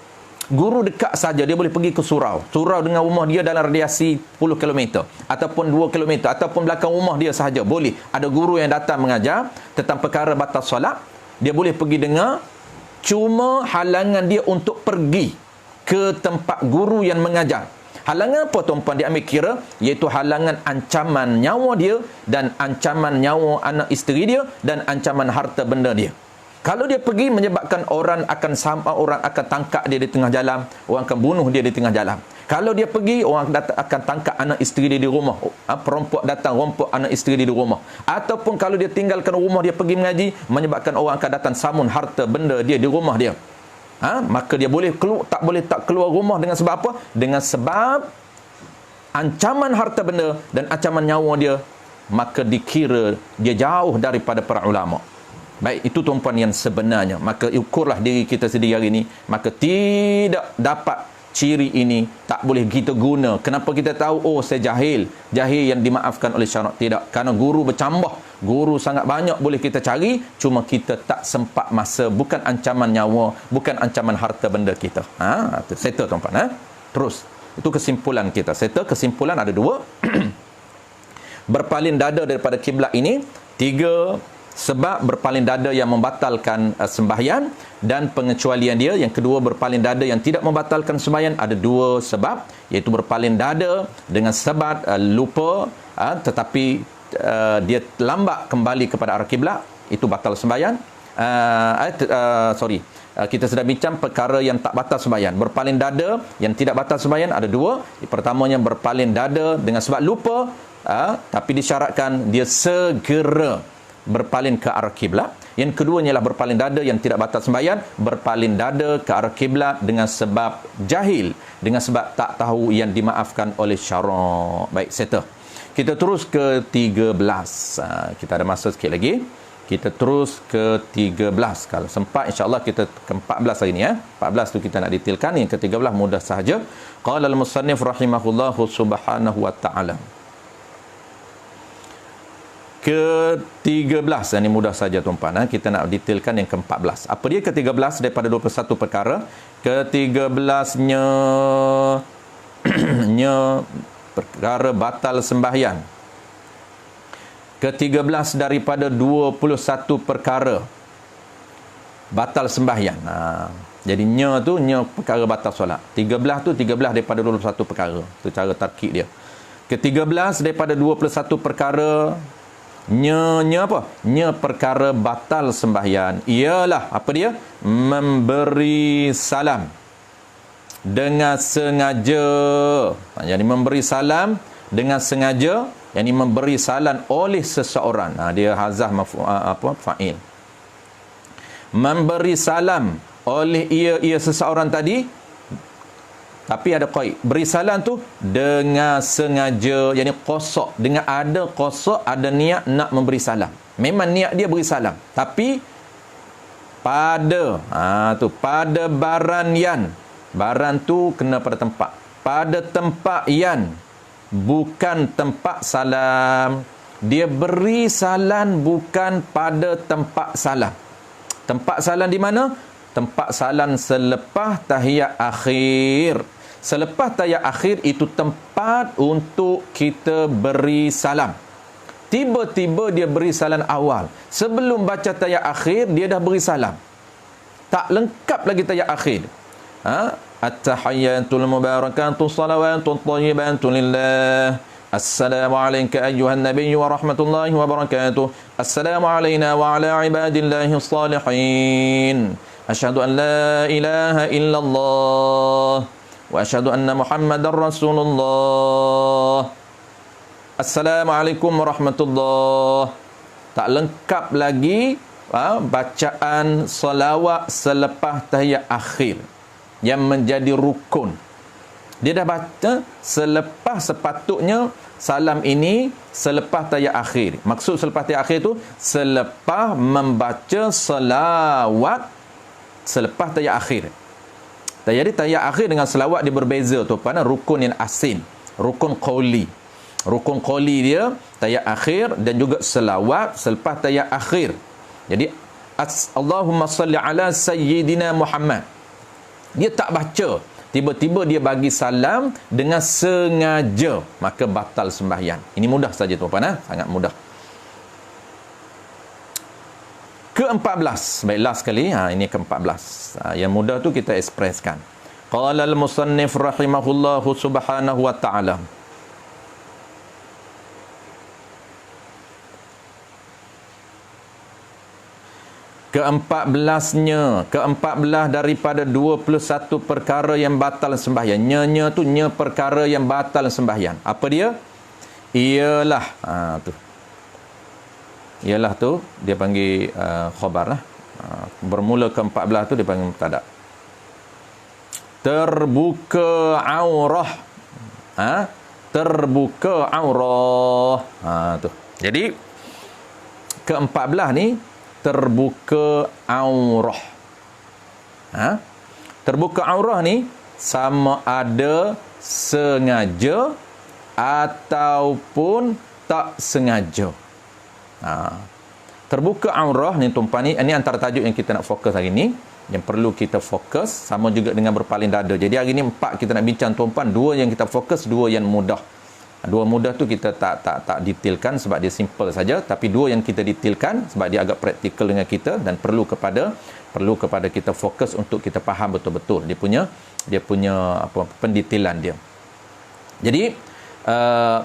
Guru dekat saja, dia boleh pergi ke surau. Surau dengan rumah dia dalam radiasi 10 km ataupun 2 km ataupun belakang rumah dia sahaja. Boleh. Ada guru yang datang mengajar tentang perkara batal solat. Dia boleh pergi dengar. Cuma halangan dia untuk pergi ke tempat guru yang mengajar. Halangan apa tuan-puan dia ambil kira? Iaitu halangan ancaman nyawa dia dan ancaman nyawa anak isteri dia dan ancaman harta benda dia. Kalau dia pergi menyebabkan orang akan tangkap dia di tengah jalan, orang akan bunuh dia di tengah jalan. Kalau dia pergi, orang akan tangkap anak isteri dia di rumah. Perampok datang rompok anak isteri dia di rumah. Ataupun kalau dia tinggalkan rumah, dia pergi mengaji, menyebabkan orang akan datang samun harta benda dia di rumah dia. Maka dia boleh tak keluar rumah dengan sebab apa? Dengan sebab ancaman harta benda dan ancaman nyawa dia, maka dikira dia jauh daripada para ulama. Baik, itu tuan-puan yang sebenarnya. Maka ukurlah diri kita sendiri hari ini. Maka tidak dapat ciri ini, tak boleh kita guna. Kenapa kita tahu? Oh, saya jahil. Jahil yang dimaafkan oleh syarak. Tidak. Kerana guru bercambah. Guru sangat banyak boleh kita cari. Cuma kita tak sempat masa. Bukan ancaman nyawa. Bukan ancaman harta benda kita. Settle tuan-puan. Terus. Itu kesimpulan kita. Settle. Kesimpulan ada 2. Berpaling dada daripada kiblat ini. 3. Sebab berpaling dada yang membatalkan sembahyang dan pengecualian dia. Yang kedua, berpaling dada yang tidak membatalkan sembahyang. Ada 2 sebab, iaitu berpaling dada dengan sebab lupa, tetapi dia lambat kembali kepada arah kiblat, itu batal sembahyang. Kita sedang bincang perkara yang tak batal sembahyang. Berpaling dada yang tidak batal sembahyang ada 2. Pertamanya berpaling dada dengan sebab lupa, tapi disyaratkan dia segera berpaling ke arah kiblat. Yang keduanya ialah berpaling dada yang tidak batal sembahyang, berpaling dada ke arah kiblat dengan sebab jahil, dengan sebab tak tahu yang dimaafkan oleh syarak. Baik, settle. Kita terus ke 13. Kita ada masa sikit lagi. Kita terus ke 13. Kalau sempat, insya-Allah kita ke 14 hari ni. 14 tu kita nak detailkan. Yang ke 13 mudah sahaja. Qala al-musannif rahimahullahu subhanahu wa ta'ala. Ke-13, ini mudah saja tuan-puan. Kita nak detailkan yang ke-14. Apa dia ke-13 daripada 21 perkara? Ke-13-nya perkara batal sembahyang. Ke-13 daripada 21 perkara batal sembahyang. Jadi nya perkara batal solat. 13 tu 13 daripada 21 perkara. Tu cara tarkib dia. Ke-13 daripada 21 perkara nya apa? Nya perkara batal sembahyang. Ialah apa dia? Memberi salam dengan sengaja. Jadi memberi salam dengan sengaja, yang memberi salam oleh seseorang. Dia hazah fa'il. Memberi salam oleh ia seseorang tadi, tapi ada qaid. Beri salam tu dengan sengaja, yakni qasad, dengan ada qasad, ada niat nak memberi salam. Memang niat dia beri salam, tapi pada pada barang tu kena pada tempat. Pada tempat yang bukan tempat salam. Dia beri salam bukan pada tempat salam. Tempat salam di mana? Tempat salam selepas tahiyat akhir. Selepas tahiyat akhir itu tempat untuk kita beri salam. Tiba-tiba dia beri salam awal. Sebelum baca tahiyat akhir, dia dah beri salam. Tak lengkap lagi tahiyat akhir. At-tahiyyatul mubarakatuh salawatun thayyibatun lillah. Assalamu alayka ayyuhan nabiyyu wa rahmatullahi wa barakatuh. Assalamu alayna wa ala ibadillahi salihin. Asyhadu an la ilaha illallah wa asyhadu anna Muhammadar Rasulullah. Assalamualaikum warahmatullahi. Tak lengkap lagi bacaan salawat selepas tahiyat akhir yang menjadi rukun. Dia dah baca selepas, sepatutnya salam ini selepas tahiyat akhir. Maksud selepas tahiyat akhir tu selepas membaca salawat selepas tahiyat akhir. Jadi tahiyat akhir dengan selawat dia berbeza tu, pada rukun yang asin, rukun qauli. Rukun qauli dia tahiyat akhir dan juga selawat selepas tahiyat akhir. Jadi Allahumma salli ala sayyidina Muhammad. Dia tak baca, tiba-tiba dia bagi salam dengan sengaja, maka batal sembahyang. Ini mudah saja tuan-tuan, sangat mudah. Ke-14, baik last sekali, ini ke-14. Yang mudah tu kita ekspreskan. Qala al-musannif rahimahullahu subhanahu wa ta'ala. Ke-14 daripada 21 perkara yang batal sembahyang. Nya tu nya perkara yang batal sembahyang. Apa dia? Ialah Ialah tu dia panggil khabar lah. Bermula ke-14 tu dia panggil mubtada. Terbuka aurah. Terbuka aurah. Tu. Jadi ke-14 ni terbuka aurah. Terbuka aurah ni sama ada sengaja ataupun tak sengaja. Terbuka aurah ni tuan-tuan, ni antara tajuk yang kita nak fokus hari ni, yang perlu kita fokus, sama juga dengan berpaling dada. Jadi hari ni 4 kita nak bincang tuan-tuan, 2 yang kita fokus, 2 yang mudah. 2 mudah tu kita tak detailkan sebab dia simple saja, tapi 2 yang kita detailkan sebab dia agak praktikal dengan kita dan perlu kepada kita fokus untuk kita faham betul-betul dia punya pendetailan dia. Jadi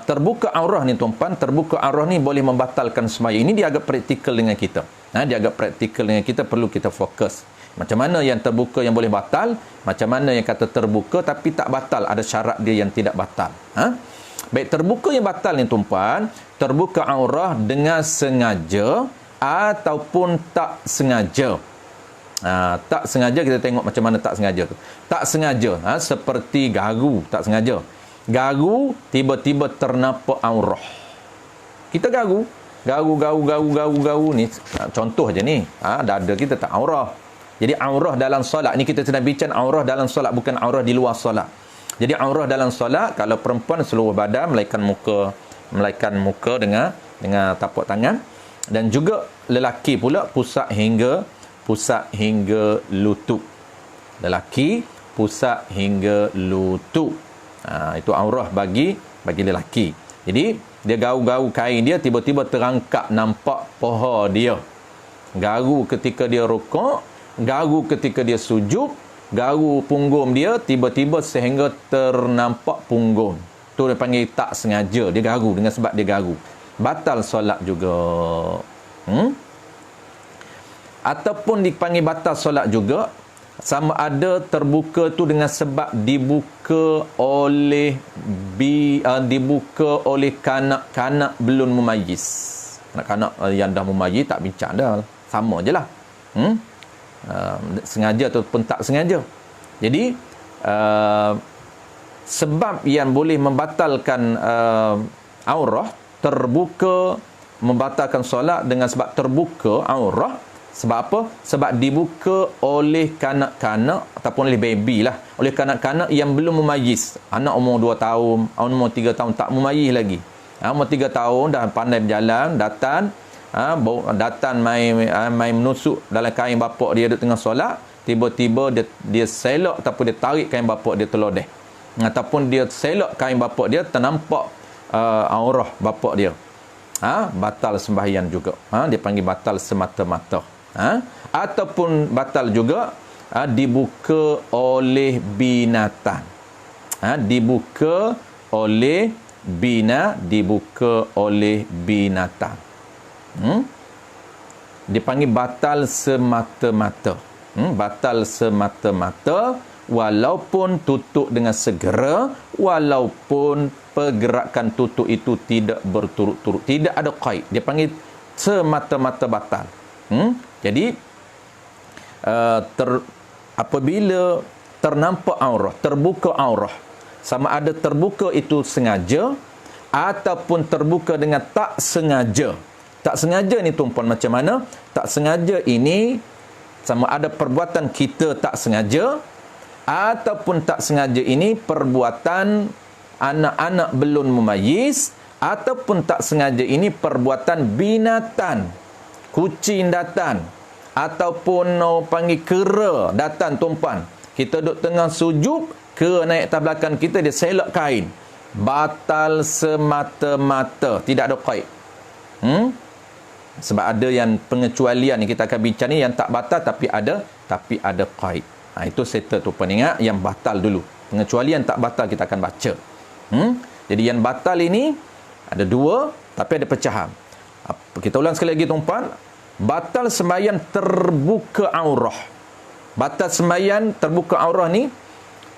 terbuka aurah ni tuan-tuan, terbuka aurah ni boleh membatalkan sembahyang. Ini dia agak praktikal dengan kita. Dia agak praktikal dengan kita, perlu kita fokus. Macam mana yang terbuka yang boleh batal, macam mana yang kata terbuka tapi tak batal, ada syarat dia yang tidak batal. Baik, terbuka yang batal ni tuan-tuan, terbuka aurah dengan sengaja ataupun tak sengaja. Tak sengaja, kita tengok macam mana tak sengaja tu. Tak sengaja, seperti garu, tak sengaja. Garu, tiba-tiba ternampak aurah. Kita garu ni, contoh je ni, dada kita tak aurah. Jadi aurah dalam solat ni, kita sedang bincang aurah dalam solat, bukan aurah di luar solat. Jadi aurah dalam solat, kalau perempuan seluruh badan, melainkan muka dengan tapak tangan, dan juga lelaki pula pusat hingga lutut. Lelaki pusat hingga lutut. Itu aurah bagi bagi lelaki. Jadi dia garu-garu kain dia, tiba-tiba terangkat nampak paha dia. Garu ketika dia rukuk, garu ketika dia sujud, garu punggung dia, tiba-tiba sehingga ternampak punggung. Tu dia panggil tak sengaja, dia garu dengan sebab dia garu. Batal solat juga. Ataupun dipanggil batal solat juga sama ada terbuka tu dengan sebab dibuka oleh kanak-kanak belum mumayyiz. Kanak-kanak yang dah mumayyiz tak bincang dah, sama je lah. Sengaja ataupun tak sengaja. Jadi sebab yang boleh membatalkan aurah terbuka, membatalkan solat dengan sebab terbuka aurah. Sebab apa? Sebab dibuka oleh kanak-kanak ataupun oleh baby lah, oleh kanak-kanak yang belum mumayyiz. Anak umur 2 tahun, umur 3 tahun tak mumayyiz lagi. Umur 3 tahun dah pandai berjalan, datang main menusuk dalam kain bapak dia tengah solat, tiba-tiba dia selok ataupun dia tarik kain bapak dia terlodeh. Ataupun dia selok kain bapak dia ternampak aurah bapak dia. Batal sembahyang juga. Dia panggil batal semata-mata. Ataupun batal juga dibuka oleh binatang. Dibuka oleh binatang. Dipanggil batal semata-mata. Batal semata-mata walaupun tutup dengan segera, walaupun pergerakan tutup itu tidak berturut-turut, tidak ada qaid. Dia panggil semata-mata batal. Jadi apabila ternampak aurah, terbuka aurah, sama ada terbuka itu sengaja ataupun terbuka dengan tak sengaja. Tak sengaja ni tuan-puan macam mana? Tak sengaja ini sama ada perbuatan kita tak sengaja ataupun tak sengaja ini perbuatan anak-anak belum mumayyiz, ataupun tak sengaja ini perbuatan binatang, kucing datang ataupun panggil kera datang tuan-puan. Kita duduk tengah sujud, kera naik atas belakang kita, dia selok kain. Batal semata-mata, tidak ada qaid. Sebab ada yang pengecualian yang kita akan bincang ni yang tak batal tapi ada qaid. Itu settle tu peningat yang batal dulu. Pengecualian tak batal kita akan baca. Jadi yang batal ini ada 2 tapi ada pecahan. Kita ulang sekali lagi tuan-puan. Batal sembahyang terbuka aurah. Batal sembahyang terbuka aurah ni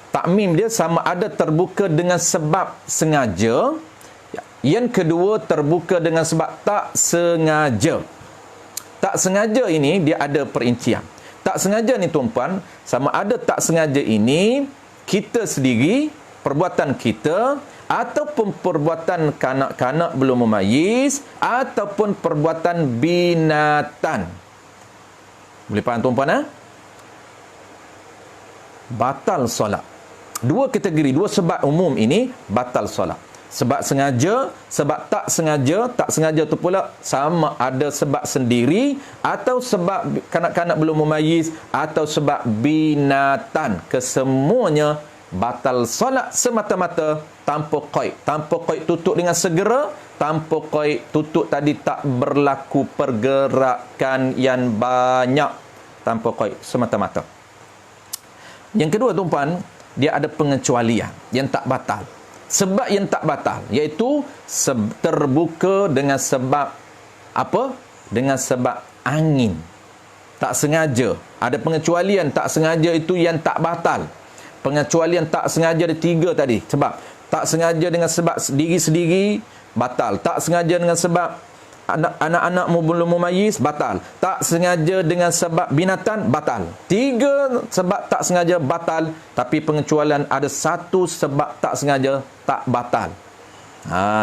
takmim dia sama ada terbuka dengan sebab sengaja. Yang kedua terbuka dengan sebab tak sengaja. Tak sengaja ini dia ada perincian. Tak sengaja ni tuan-puan, sama ada tak sengaja ini kita sendiri, perbuatan kita, ataupun perbuatan kanak-kanak belum mumayyiz, ataupun perbuatan binatang. Boleh faham tuan-puan? Batal solat. 2 kategori, 2 sebab umum ini batal solat. Sebab sengaja, sebab tak sengaja. Tak sengaja tu pula sama ada sebab sendiri atau sebab kanak-kanak belum mumayyiz atau sebab binatang. Kesemuanya batal solat semata-mata tanpa qaid. Tanpa qaid tutup dengan segera, tanpa qaid tutup tadi tak berlaku pergerakan yang banyak. Tanpa qaid semata-mata. Yang kedua tuan-puan, dia ada pengecualian yang tak batal. Sebab yang tak batal iaitu terbuka dengan sebab apa? Dengan sebab angin. Tak sengaja. Ada pengecualian tak sengaja itu yang tak batal. Pengecualian tak sengaja ada 3 tadi. Sebab tak sengaja dengan sebab diri sendiri batal. Tak sengaja dengan sebab anak-anak belum mumayyiz batal. Tak sengaja dengan sebab binatang batal. 3 sebab tak sengaja batal, tapi pengecualian ada 1 sebab tak sengaja tak batal.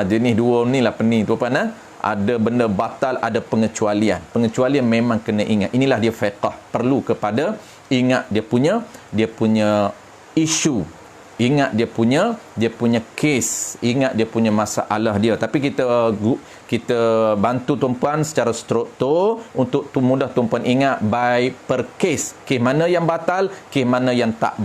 Jenis 2 ni lah pening tuan-puan. Ada benda batal, ada pengecualian. Pengecualian memang kena ingat. Inilah dia fiqh. Perlu kepada ingat dia punya isu. Ingat dia punya kes, ingat dia punya masalah dia. Tapi kita bantu tuan-puan secara struktur untuk mudah tuan-puan ingat by per case. Kes mana yang batal, kes mana yang tak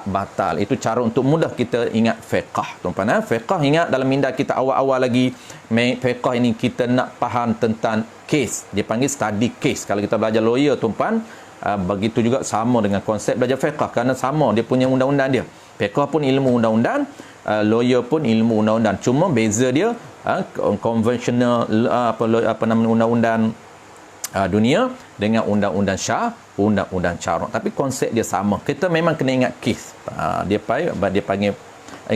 batal. Itu cara untuk mudah kita ingat fiqh, tuan-puan. Fiqh, ingat dalam minda kita awal-awal lagi, fiqh ini kita nak faham tentang case. Dia panggil study case. Kalau kita belajar lawyer, tuan-puan, begitu juga sama dengan konsep belajar fiqh, kerana sama dia punya undang-undang dia. Fiqh pun ilmu undang-undang, lawyer pun ilmu undang-undang. Cuma beza dia konvensional apa nama undang-undang dunia dengan undang-undang undang-undang syarak, tapi konsep dia sama. Kita memang kena ingat kes. Dia panggil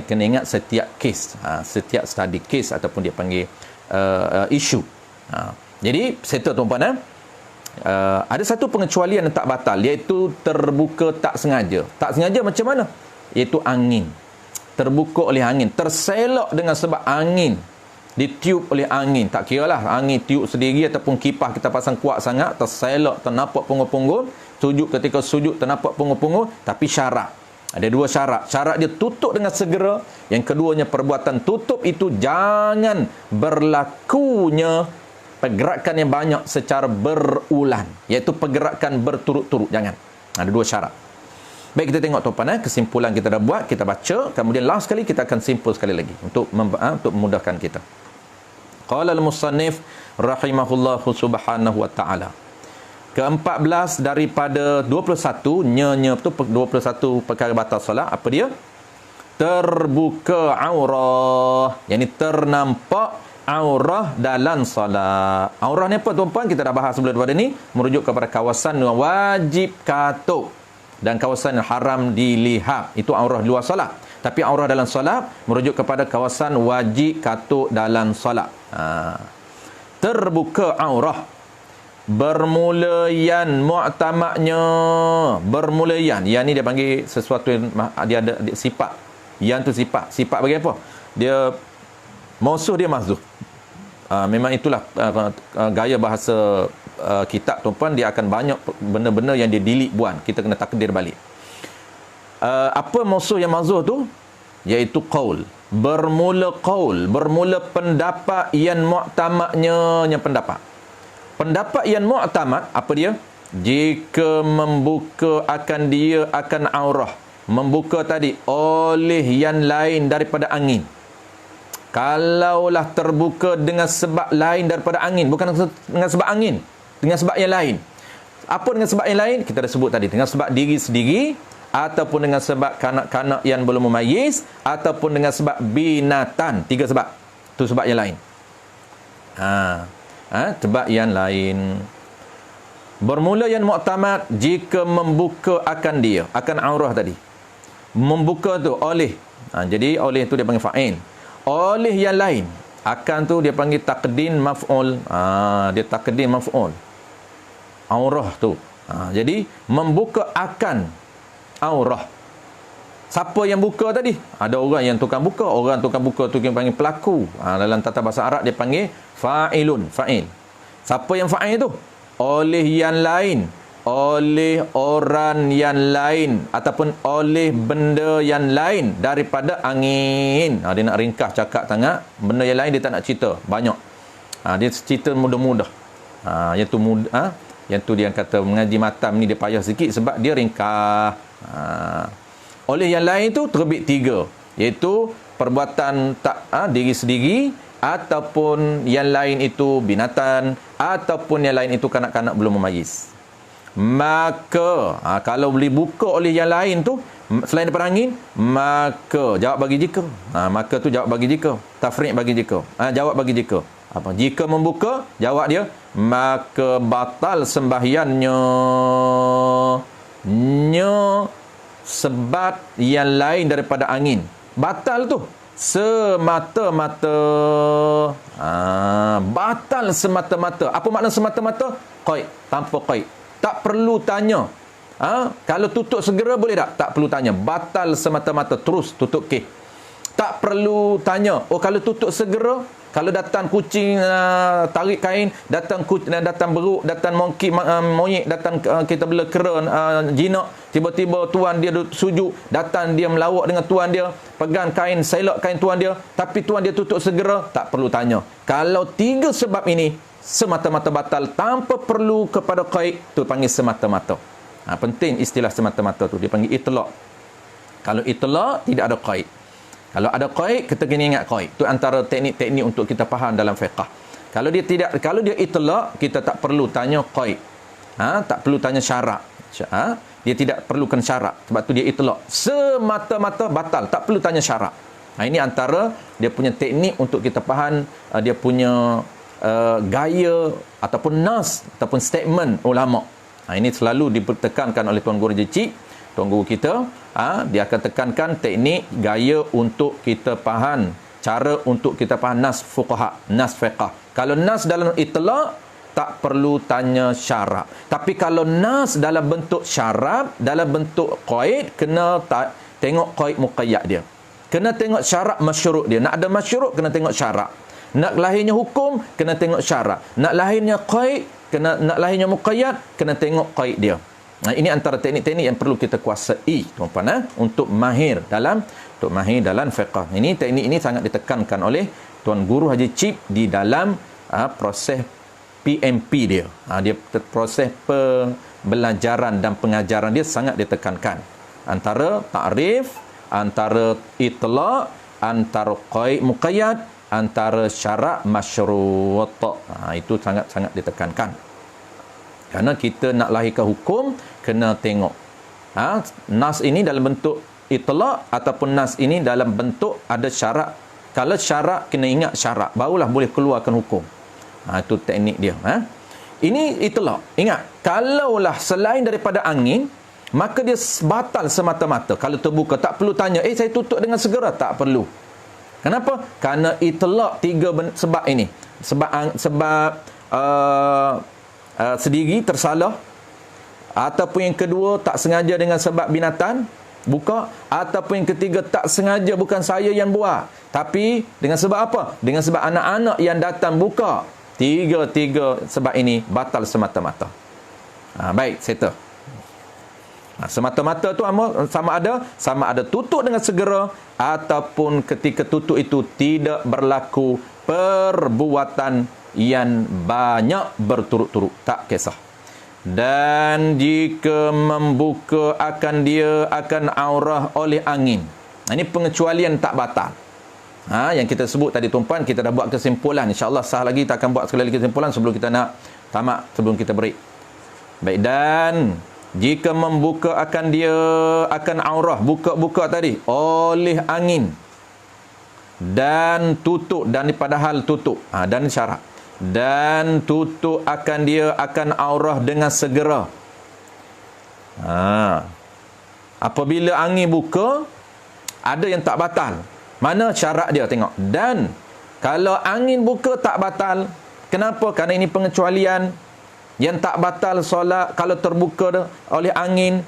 kena ingat setiap kes, setiap study case ataupun dia panggil isu. Jadi settle tuan-puan. Ada satu pengecualian yang tak batal, iaitu terbuka tak sengaja. Tak sengaja macam mana? Iaitu angin. Terbuka oleh angin, terselok dengan sebab angin, ditiup oleh angin. Tak kira lah angin tiup sendiri ataupun kipas kita pasang kuat sangat, terselok, ternampak punggul-punggul. Ketika sujud ternampak punggul-punggul. Tapi syarat, ada dua syarat. Syarat dia tutup dengan segera. Yang keduanya, perbuatan tutup itu jangan berlakunya pergerakan yang banyak secara berulang, iaitu pergerakan berturut-turut. Jangan. Ada dua syarat. Baik, kita tengok tuan-puan, kesimpulan kita dah buat, kita baca, kemudian last sekali kita akan simpul sekali lagi untuk memudahkan kita. Qala al-musannif rahimahullahu subhanahu wa ta'ala. Ke-14 daripada 21, nya tu 21 perkara batal solat. Apa dia? Terbuka aurah, yakni ternampak aurah dalam solat. Aurah ni apa tuan-puan? Kita dah bahas sebelum daripada ni, merujuk kepada kawasan yang wajib katuk dan kawasan yang haram dilihat. Itu aurah luar solat. Tapi aurah dalam solat merujuk kepada kawasan wajib katuk dalam solat. Terbuka aurah, bermulayan mu'tamaknya. Bermulayan, yang ni dia panggil sesuatu yang dia ada sifat. Yang tu sifat bagi apa? Dia mausuh, dia mahzuh. Memang itulah gaya bahasa kitab tuan-puan. Dia akan banyak benda-benda yang dia delete buang, kita kena takdir balik. Apa mausuh yang mahzuh tu? Iaitu qaul. Bermula qaul, bermula pendapat yang mu'tamaknya, yang pendapat yang mu'tamad. Apa dia? Jika membuka akan dia akan aurah, membuka tadi oleh yang lain daripada angin. Kalaulah terbuka dengan sebab lain daripada angin, bukan dengan sebab angin, dengan sebab yang lain. Apa dengan sebab yang lain? Kita dah sebut tadi, dengan sebab diri sendiri, ataupun dengan sebab kanak-kanak yang belum memayis, ataupun dengan sebab binatang. 3 sebab. Itu sebab yang lain. Sebab yang lain. Bermula yang mu'tamad jika membuka akan dia, akan aurah tadi. Membuka tu oleh. Jadi oleh tu dia panggil fa'il. Oleh yang lain. Akan tu dia panggil taqdim maf'ul. Dia taqdim maf'ul. Aurah tu. Jadi membuka akan aurah. Siapa yang buka tadi? Ada orang yang tukang buka. Orang tukang buka tu dia panggil pelaku. Dalam tata bahasa Arab dia panggil fa'ilun, fa'il. Siapa yang fa'il tu? Oleh yang lain, oleh orang yang lain, ataupun oleh benda yang lain daripada angin. Dia nak ringkas cakap sangat. Benda yang lain dia tak nak cerita banyak. Dia cerita mudah-mudah. Yang tu mudah. Yang tu dia kata mengaji matam ni dia payah sikit sebab dia ringkas. Oleh yang lain tu terbit 3, iaitu perbuatan tak diri sendiri, ataupun yang lain itu binatang, ataupun yang lain itu kanak-kanak belum memayis. Maka kalau boleh buka oleh yang lain tu selain daripada angin, maka jawab bagi jika. Maka tu jawab bagi jika, tafriq bagi jika. Jawab bagi jika. Apa? Jika membuka, jawab dia, maka batal sembahyangnya. Sebab yang lain daripada angin. Batal tu semata-mata. Batal semata-mata. Apa makna semata-mata? Qaid, tanpa qaid. Tak perlu tanya. Kalau tutup segera boleh tak? Tak perlu tanya. Batal semata-mata. Terus tutup kes. Tak perlu tanya, oh kalau tutup segera, kalau datang kucing tarik kain, datang datang beruk, datang monyet, datang kita bela kera jinak, tiba-tiba tuan dia sujud, datang dia melawak dengan tuan dia, pegang kain, selak kain tuan dia, tapi tuan dia tutup segera, tak perlu tanya. Kalau 3 sebab ini semata-mata batal tanpa perlu kepada qaid, tu panggil semata-mata. Penting istilah semata-mata tu, dia panggil itlaq. Kalau itlaq tidak ada qaid. Kalau ada qaid, kita kena ingat qaid. Itu antara teknik-teknik untuk kita faham dalam fiqh. Kalau dia itlaq, kita tak perlu tanya qaid. Tak perlu tanya syarat. Dia tidak perlukan syarat. Sebab tu dia itlaq. Semata-mata batal, tak perlu tanya syarat. Ini antara dia punya teknik untuk kita faham dia punya gaya ataupun nas ataupun statement ulama. Ini selalu dipertekankan oleh Tuan Guru Jecik, Tuan Guru kita. Dia akan tekankan teknik gaya untuk kita faham, cara untuk kita faham nas fuqaha, nas fiqh. Kalau nas dalam itlaq, tak perlu tanya syarat. Tapi kalau nas dalam bentuk syarat, dalam bentuk qaid, kena tengok qaid muqayyad dia. Kena tengok syarat masyurut dia. Nak ada masyurut, kena tengok syarat. Nak lahirnya hukum, kena tengok syarat. Nak lahirnya qaid, nak lahirnya muqayyad, kena tengok qaid dia. Ini antara teknik-teknik yang perlu kita kuasai, tuan-tuan, untuk mahir dalam fiqh. Ini teknik ini sangat ditekankan oleh Tuan Guru Haji Cip di dalam proses PMP dia. Dia proses pembelajaran dan pengajaran dia sangat ditekankan. Antara ta'rif, antara itlaq, antara qaid muqayyad, antara syarat masyrut. Itu sangat-sangat ditekankan. Kerana kita nak lahirkan hukum, kena tengok nas ini dalam bentuk itlaq ataupun nas ini dalam bentuk ada syarat. Kalau syarat, kena ingat syarat, barulah boleh keluarkan hukum. Itu teknik dia. Ini itlaq. Ingat, kalaulah selain daripada angin, maka dia batal semata-mata. Kalau terbuka, tak perlu tanya, saya tutup dengan segera, tak perlu. Kenapa? Kerana itlaq 3 sebab ini. Sebab sendiri tersalah, ataupun yang kedua tak sengaja dengan sebab binatang buka, ataupun yang ketiga tak sengaja, bukan saya yang buat, tapi dengan sebab apa? Dengan sebab anak-anak yang datang buka. Tiga sebab ini batal semata-mata. Baik, settle. Semata-mata tu sama ada tutup dengan segera, ataupun ketika tutup itu tidak berlaku perbuatan yang banyak berturut-turut, tak kisah. Dan jika membuka dia akan aurah oleh angin. Ini pengecualian tak batal. Yang kita sebut tadi, tuan-puan, kita dah buat kesimpulan. InsyaAllah sah lagi kita akan buat sekali lagi kesimpulan sebelum kita nak tamat, sebelum kita break. Baik, dan jika membuka dia akan aurah, buka tadi oleh angin, dan tutup, dan padahal tutup, dan syarat, dan tutup dia akan aurah dengan segera. Apabila angin buka, ada yang tak batal. Mana syarat dia, tengok. Dan kalau angin buka tak batal. Kenapa? Kerana ini pengecualian. Yang tak batal solat kalau terbuka oleh angin,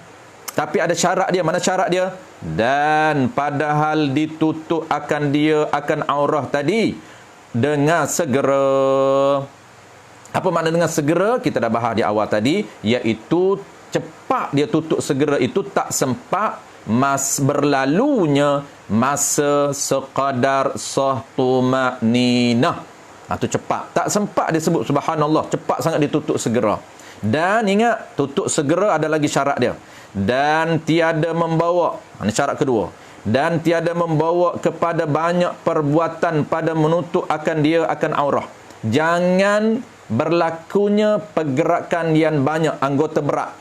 tapi ada syarat dia. Mana syarat dia? Dan padahal ditutup dia akan aurah tadi dengan segera. Apa makna dengan segera? Kita dah bahas di awal tadi, iaitu cepat dia tutup segera itu, tak sempat berlalunya masa sekadar sahtu ma'ninah. Itu cepat, tak sempat dia sebut, subhanallah, cepat sangat ditutup segera. Dan ingat, tutup segera ada lagi syarat dia. Dan tiada membawa, ini syarat kedua, dan tiada membawa kepada banyak perbuatan pada menutup dia akan aurah. Jangan berlakunya pergerakan yang banyak, anggota berat.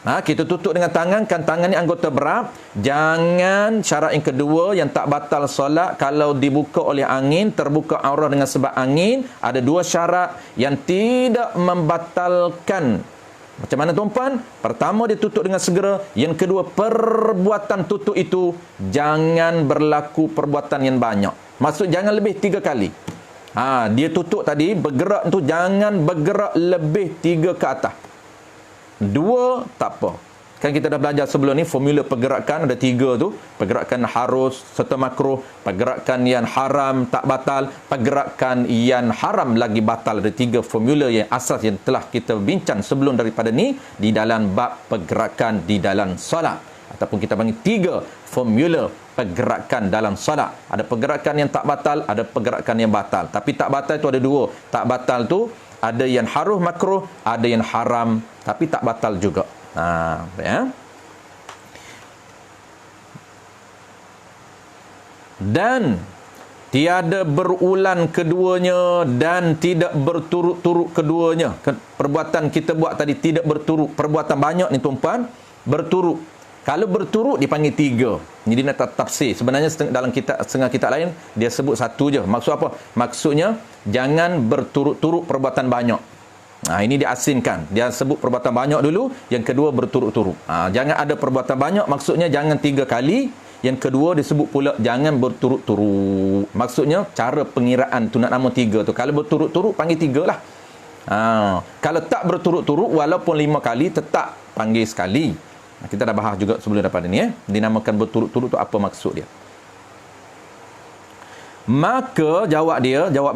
Kita tutup dengan tangan, kan tangan ni anggota berat. Jangan, syarat yang kedua yang tak batal solat kalau dibuka oleh angin, terbuka aurah dengan sebab angin. Ada 2 syarat yang tidak membatalkan. Macam mana, tuan-puan? Pertama, dia tutup dengan segera. Yang kedua, perbuatan tutup itu jangan berlaku perbuatan yang banyak. Maksud jangan lebih 3 kali. Dia tutup tadi, bergerak tu jangan bergerak lebih 3 ke atas. 2 tak apa. Kan kita dah belajar sebelum ni formula pergerakan ada 3 tu. Pergerakan harus serta makruh, pergerakan yang haram tak batal, pergerakan yang haram lagi batal. Ada 3 formula yang asas yang telah kita bincang sebelum daripada ni di dalam bab pergerakan di dalam solat, ataupun kita panggil 3 formula pergerakan dalam solat. Ada pergerakan yang tak batal, ada pergerakan yang batal. Tapi tak batal itu ada 2. Tak batal tu ada yang harus makruh, ada yang haram tapi tak batal juga. Ya. Dan tiada berulang keduanya dan tidak berturut-turut keduanya. Perbuatan kita buat tadi tidak berturut. Perbuatan banyak ni tuan-puan berturut. Kalau berturut dipanggil 3. Jadi nak tafsir. Sebenarnya dalam setengah kitab lain dia sebut 1 je. Maksud apa? Maksudnya jangan berturut-turut perbuatan banyak. Ini diasingkan. Dia sebut perbuatan banyak dulu, yang kedua berturut-turut. Jangan ada perbuatan banyak, maksudnya jangan 3 kali. Yang kedua disebut pula jangan berturut-turut. Maksudnya cara pengiraan tu nak nama 3 tu. Kalau berturut-turut panggil 3 lah. Kalau tak berturut-turut walaupun 5 kali tetap panggil sekali. Kita dah bahas juga sebelum daripada ni. Dinamakan berturut-turut tu apa maksud dia. Maka jawab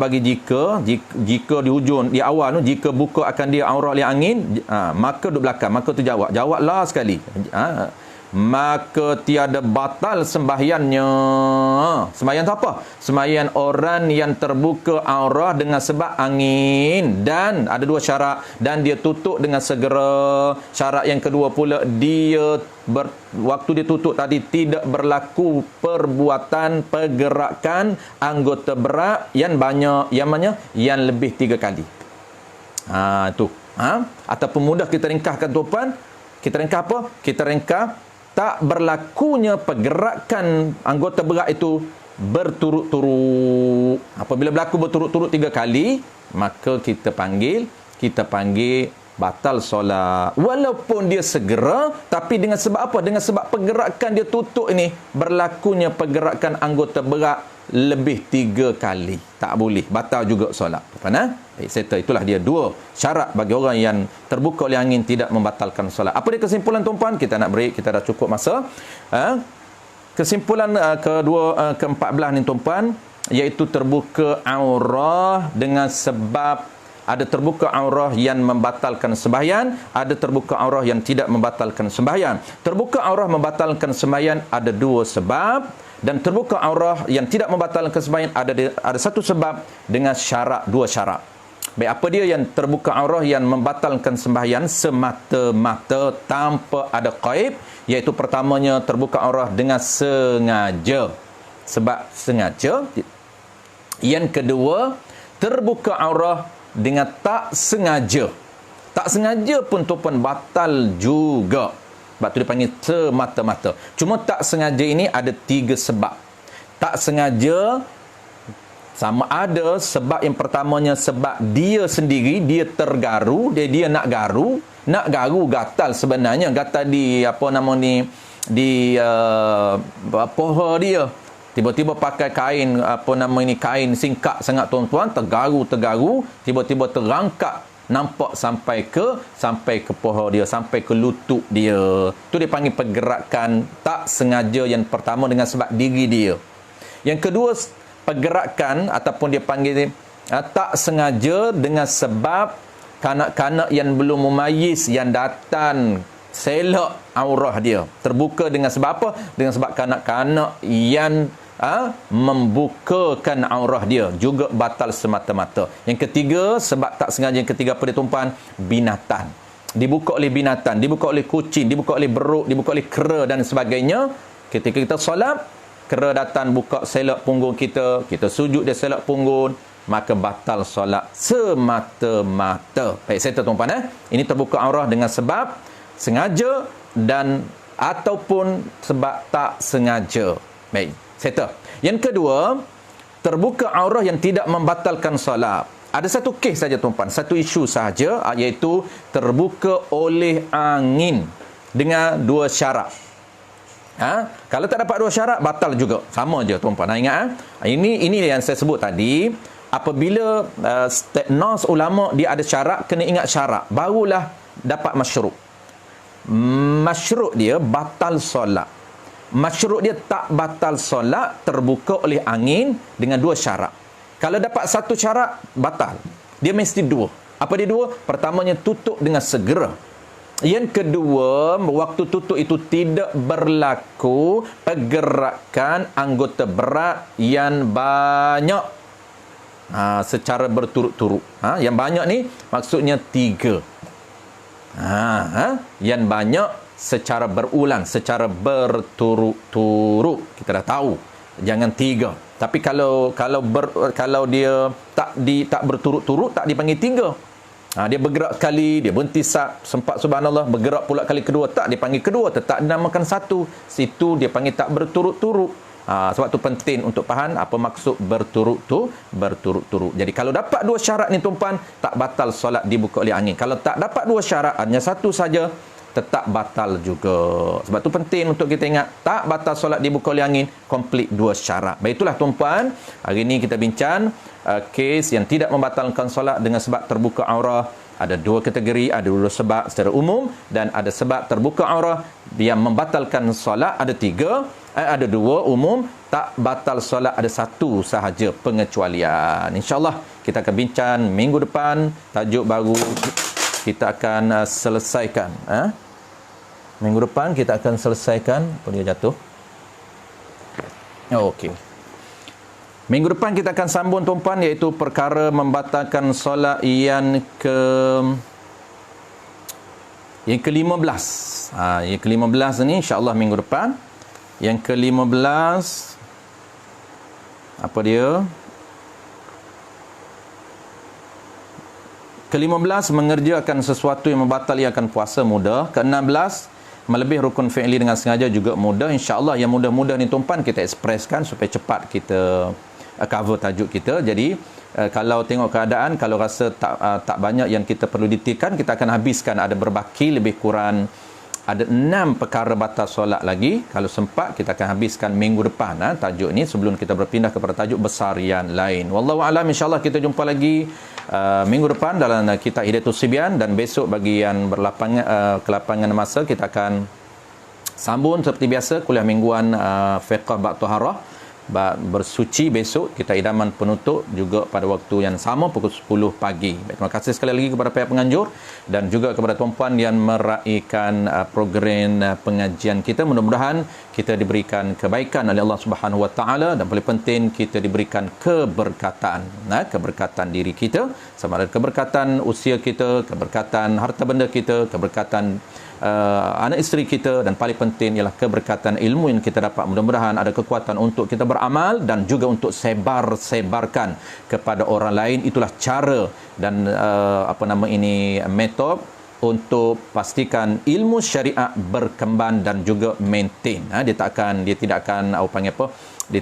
bagi jika di hujung di awal tu, jika buka akan dia aurah li angin, maka duduk belakang, maka tu jawablah sekali. Maka tiada batal sembahyangnya. Sembahyang tu apa? Sembahyang orang yang terbuka aurah dengan sebab angin, dan ada 2 syarat, dan dia tutup dengan segera. Syarat yang kedua pula, dia waktu dia tutup tadi tidak berlaku perbuatan pergerakan anggota berat yang banyak, yang mana yang lebih 3 kali. Itu. Ataupun mudah kita ringkaskan tuan-puan, kita ringkas apa? Kita ringkas tak berlakunya pergerakan anggota berat itu berturut-turut. Apabila berlaku berturut-turut 3 kali, maka kita panggil batal solat. Walaupun dia segera, tapi dengan sebab apa? Dengan sebab pergerakan dia tutup ini berlakunya pergerakan anggota berat lebih 3 kali. Tak boleh, batal juga solat. Baik, settle. Itulah dia 2 syarat bagi orang yang terbuka oleh angin tidak membatalkan solat. Apa dia kesimpulan tuan-puan? Kita nak break, kita dah cukup masa. Kesimpulan ke-14 ni tuan-puan, iaitu terbuka aurah dengan sebab ada terbuka aurah yang membatalkan sembahyang, ada terbuka aurah yang tidak membatalkan sembahyang. Terbuka aurah membatalkan sembahyang ada 2 sebab, dan terbuka aurah yang tidak membatalkan sembahyang ada 1 sebab dengan syarat, 2 syarat. Baik, apa dia yang terbuka aurah yang membatalkan sembahyang semata-mata tanpa ada qaib? Iaitu pertamanya terbuka aurah dengan sengaja. Sebab sengaja. Yang kedua, terbuka aurah dengan tak sengaja. Tak sengaja pun tuan batal juga. Sebab tu dipanggil semata-mata. Cuma tak sengaja ini ada 3 sebab. Tak sengaja sama ada sebab yang pertamanya sebab dia sendiri, dia tergaru, dia nak garu gatal sebenarnya, gatal di di paha dia. Tiba-tiba pakai kain kain singkat sangat tuan-tuan, tergaru, tiba-tiba terangkat, nampak sampai ke paha dia, sampai ke lutut dia. Tu dia panggil pergerakan tak sengaja yang pertama dengan sebab diri dia. Yang kedua, pergerakan ataupun dia panggil tak sengaja dengan sebab kanak-kanak yang belum memayis yang datang selak aurah dia. Terbuka dengan sebab apa? Dengan sebab kanak-kanak yang membukakan aurah dia juga batal semata-mata. Yang ketiga, sebab tak sengaja yang ketiga apa dia tuan-puan? Binatang. Dibuka oleh binatang, dibuka oleh kucing, dibuka oleh beruk, dibuka oleh kera dan sebagainya. Ketika kita solat, kera datang buka selak punggung kita, kita sujud dia selak punggung, maka batal solat semata-mata. Baik, saya tuan-tuan ini terbuka aurah dengan sebab sengaja dan ataupun sebab tak sengaja. Baik, settle. Yang kedua, terbuka aurah yang tidak membatalkan solat. Ada satu kes saja tuan-tuan, satu isu sahaja, iaitu terbuka oleh angin dengan 2 syarat. Kalau tak dapat 2 syarat, batal juga. Sama je tuan-tuan. Ingat ini yang saya sebut tadi. Apabila nas ulama dia ada syarat, kena ingat syarat, barulah dapat masyru'. Masyru' dia batal solat. Masyru' dia tak batal solat terbuka oleh angin dengan 2 syarat. Kalau dapat 1 syarat, batal. Dia mesti 2. Apa dia 2? Pertamanya, tutup dengan segera. Yang kedua, waktu tutup itu tidak berlaku pergerakan anggota berat yang banyak secara berturut-turut. Yang banyak ni maksudnya 3. Yang banyak secara berulang, secara berturut-turut. Kita dah tahu, jangan 3. Tapi kalau dia tak berturut-turut, tak dipanggil 3. Dia bergerak sekali, dia berhenti sempat subhanallah, bergerak pula kali kedua, tak dipanggil kedua, tetap dinamakan 1. Situ dia panggil tak berturut-turut. Sebab tu penting untuk faham apa maksud berturut-turut. Jadi kalau dapat 2 syarat ni tuan-puan, tak batal solat dibuka oleh angin. Kalau tak dapat 2 syarat, hanya 1 saja, tetap batal juga. Sebab tu penting untuk kita ingat, tak batal solat dibuka oleh angin, komplit 2 syarat. Baik, itulah tuan-puan, hari ini kita bincang kes yang tidak membatalkan solat dengan sebab terbuka aurah. Ada 2 kategori, ada 2 sebab secara umum dan ada sebab terbuka aurah yang membatalkan solat, ada 3, ada 2 umum, tak batal solat ada 1 sahaja pengecualian. InsyaAllah kita akan bincang minggu depan, tajuk baru kita akan selesaikan. Minggu depan kita akan selesaikan. Apa dia jatuh? Okey. Minggu depan kita akan sambung tuan-puan, iaitu perkara membatalkan solat yang ke-15. Yang ke-15 ni insya-Allah minggu depan. Yang ke-15 apa dia? Ke-15 mengerjakan sesuatu yang membatalkan puasa mudah. Ke-16 melebih rukun fi'li dengan sengaja juga mudah. InsyaAllah yang mudah-mudah ni tuan-puan kita ekspreskan supaya cepat kita cover tajuk kita. Jadi kalau tengok keadaan, kalau rasa tak banyak yang kita perlu detailkan, kita akan habiskan. Ada berbaki lebih kurang ada 6 perkara batal solat lagi. Kalau sempat kita akan habiskan minggu depan tajuk ini sebelum kita berpindah kepada tajuk besar yang lain. Wallahu a'lam. InsyaAllah kita jumpa lagi minggu depan dalam kitab Hidayatus Sibyan, dan besok bagi yang kelapangan masa kita akan sambung seperti biasa kuliah mingguan fiqh bab taharah, bersuci. Besok kita idaman penutup juga pada waktu yang sama pukul 10 pagi. Baik, terima kasih sekali lagi kepada pihak penganjur dan juga kepada tuan-puan yang meraihkan program pengajian kita. Mudah-mudahan kita diberikan kebaikan oleh Allah Subhanahu Wa Taala, dan paling penting kita diberikan keberkatan. Keberkatan diri kita, sama ada keberkatan usia kita, keberkatan harta benda kita, keberkatan anak isteri kita, dan paling penting ialah keberkatan ilmu yang kita dapat. Mudah-mudahan ada kekuatan untuk kita beramal dan juga untuk sebarkan kepada orang lain. Itulah cara dan metod untuk pastikan ilmu syariat berkembang dan juga maintain. Dia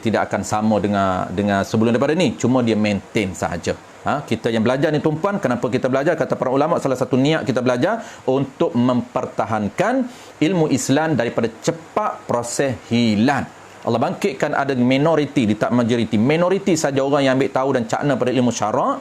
tidak akan sama dengan sebelum daripada ni, cuma dia maintain sahaja. Kita yang belajar ni tuan-puan, kenapa kita belajar? Kata para ulama, salah satu niat kita belajar untuk mempertahankan ilmu Islam daripada cepat proses hilang. Allah bangkitkan ada minoriti, tak majoriti. Minoriti saja orang yang ambil tahu dan cakna pada ilmu syarak.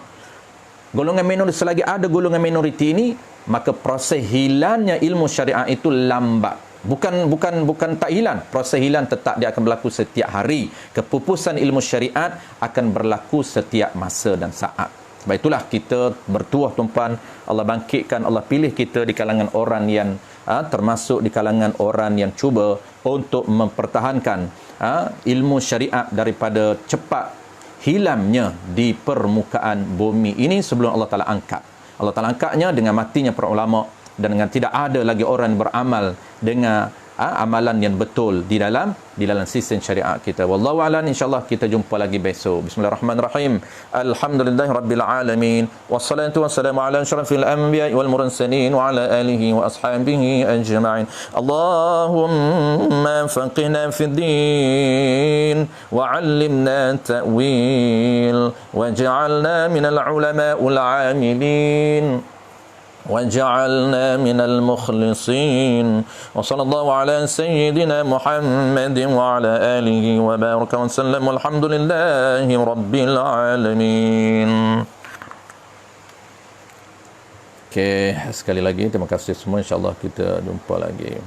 Golongan minoriti, selagi ada golongan minoriti ini, maka proses hilangnya ilmu syariat itu lambat. Bukan tak hilang, proses hilang tetap dia akan berlaku setiap hari. Kepupusan ilmu syariat akan berlaku setiap masa dan saat. Sebab itulah kita bertuah tuan-puan, Allah bangkitkan, Allah pilih kita di kalangan orang yang termasuk di kalangan orang yang cuba untuk mempertahankan ilmu syariat daripada cepat hilangnya di permukaan bumi ini sebelum Allah Ta'ala angkat. Allah Ta'ala angkatnya dengan matinya para ulama, dan dengan tidak ada lagi orang beramal dengan amalan yang betul di dalam sistem syariat kita. Wallahu a'lam. Insyaallah kita jumpa lagi besok. Bismillahirrahmanirrahim. Alhamdulillahirabbil alamin. Wassalatu wassalamu ala asyrafil anbiya'i wal mursalin wa ala alihi wa ashabihi ajma'in. Allahumma faqihna fid din wa 'allimna ta'wil waj'alna minal ulama'il 'amilin وجعلنا من المخلصين وصلى الله على سيدنا محمد وعلى آله وبارك وسلم والحمد لله رب العالمين. Okey, sekali lagi terima kasih semua, insya-Allah kita jumpa lagi.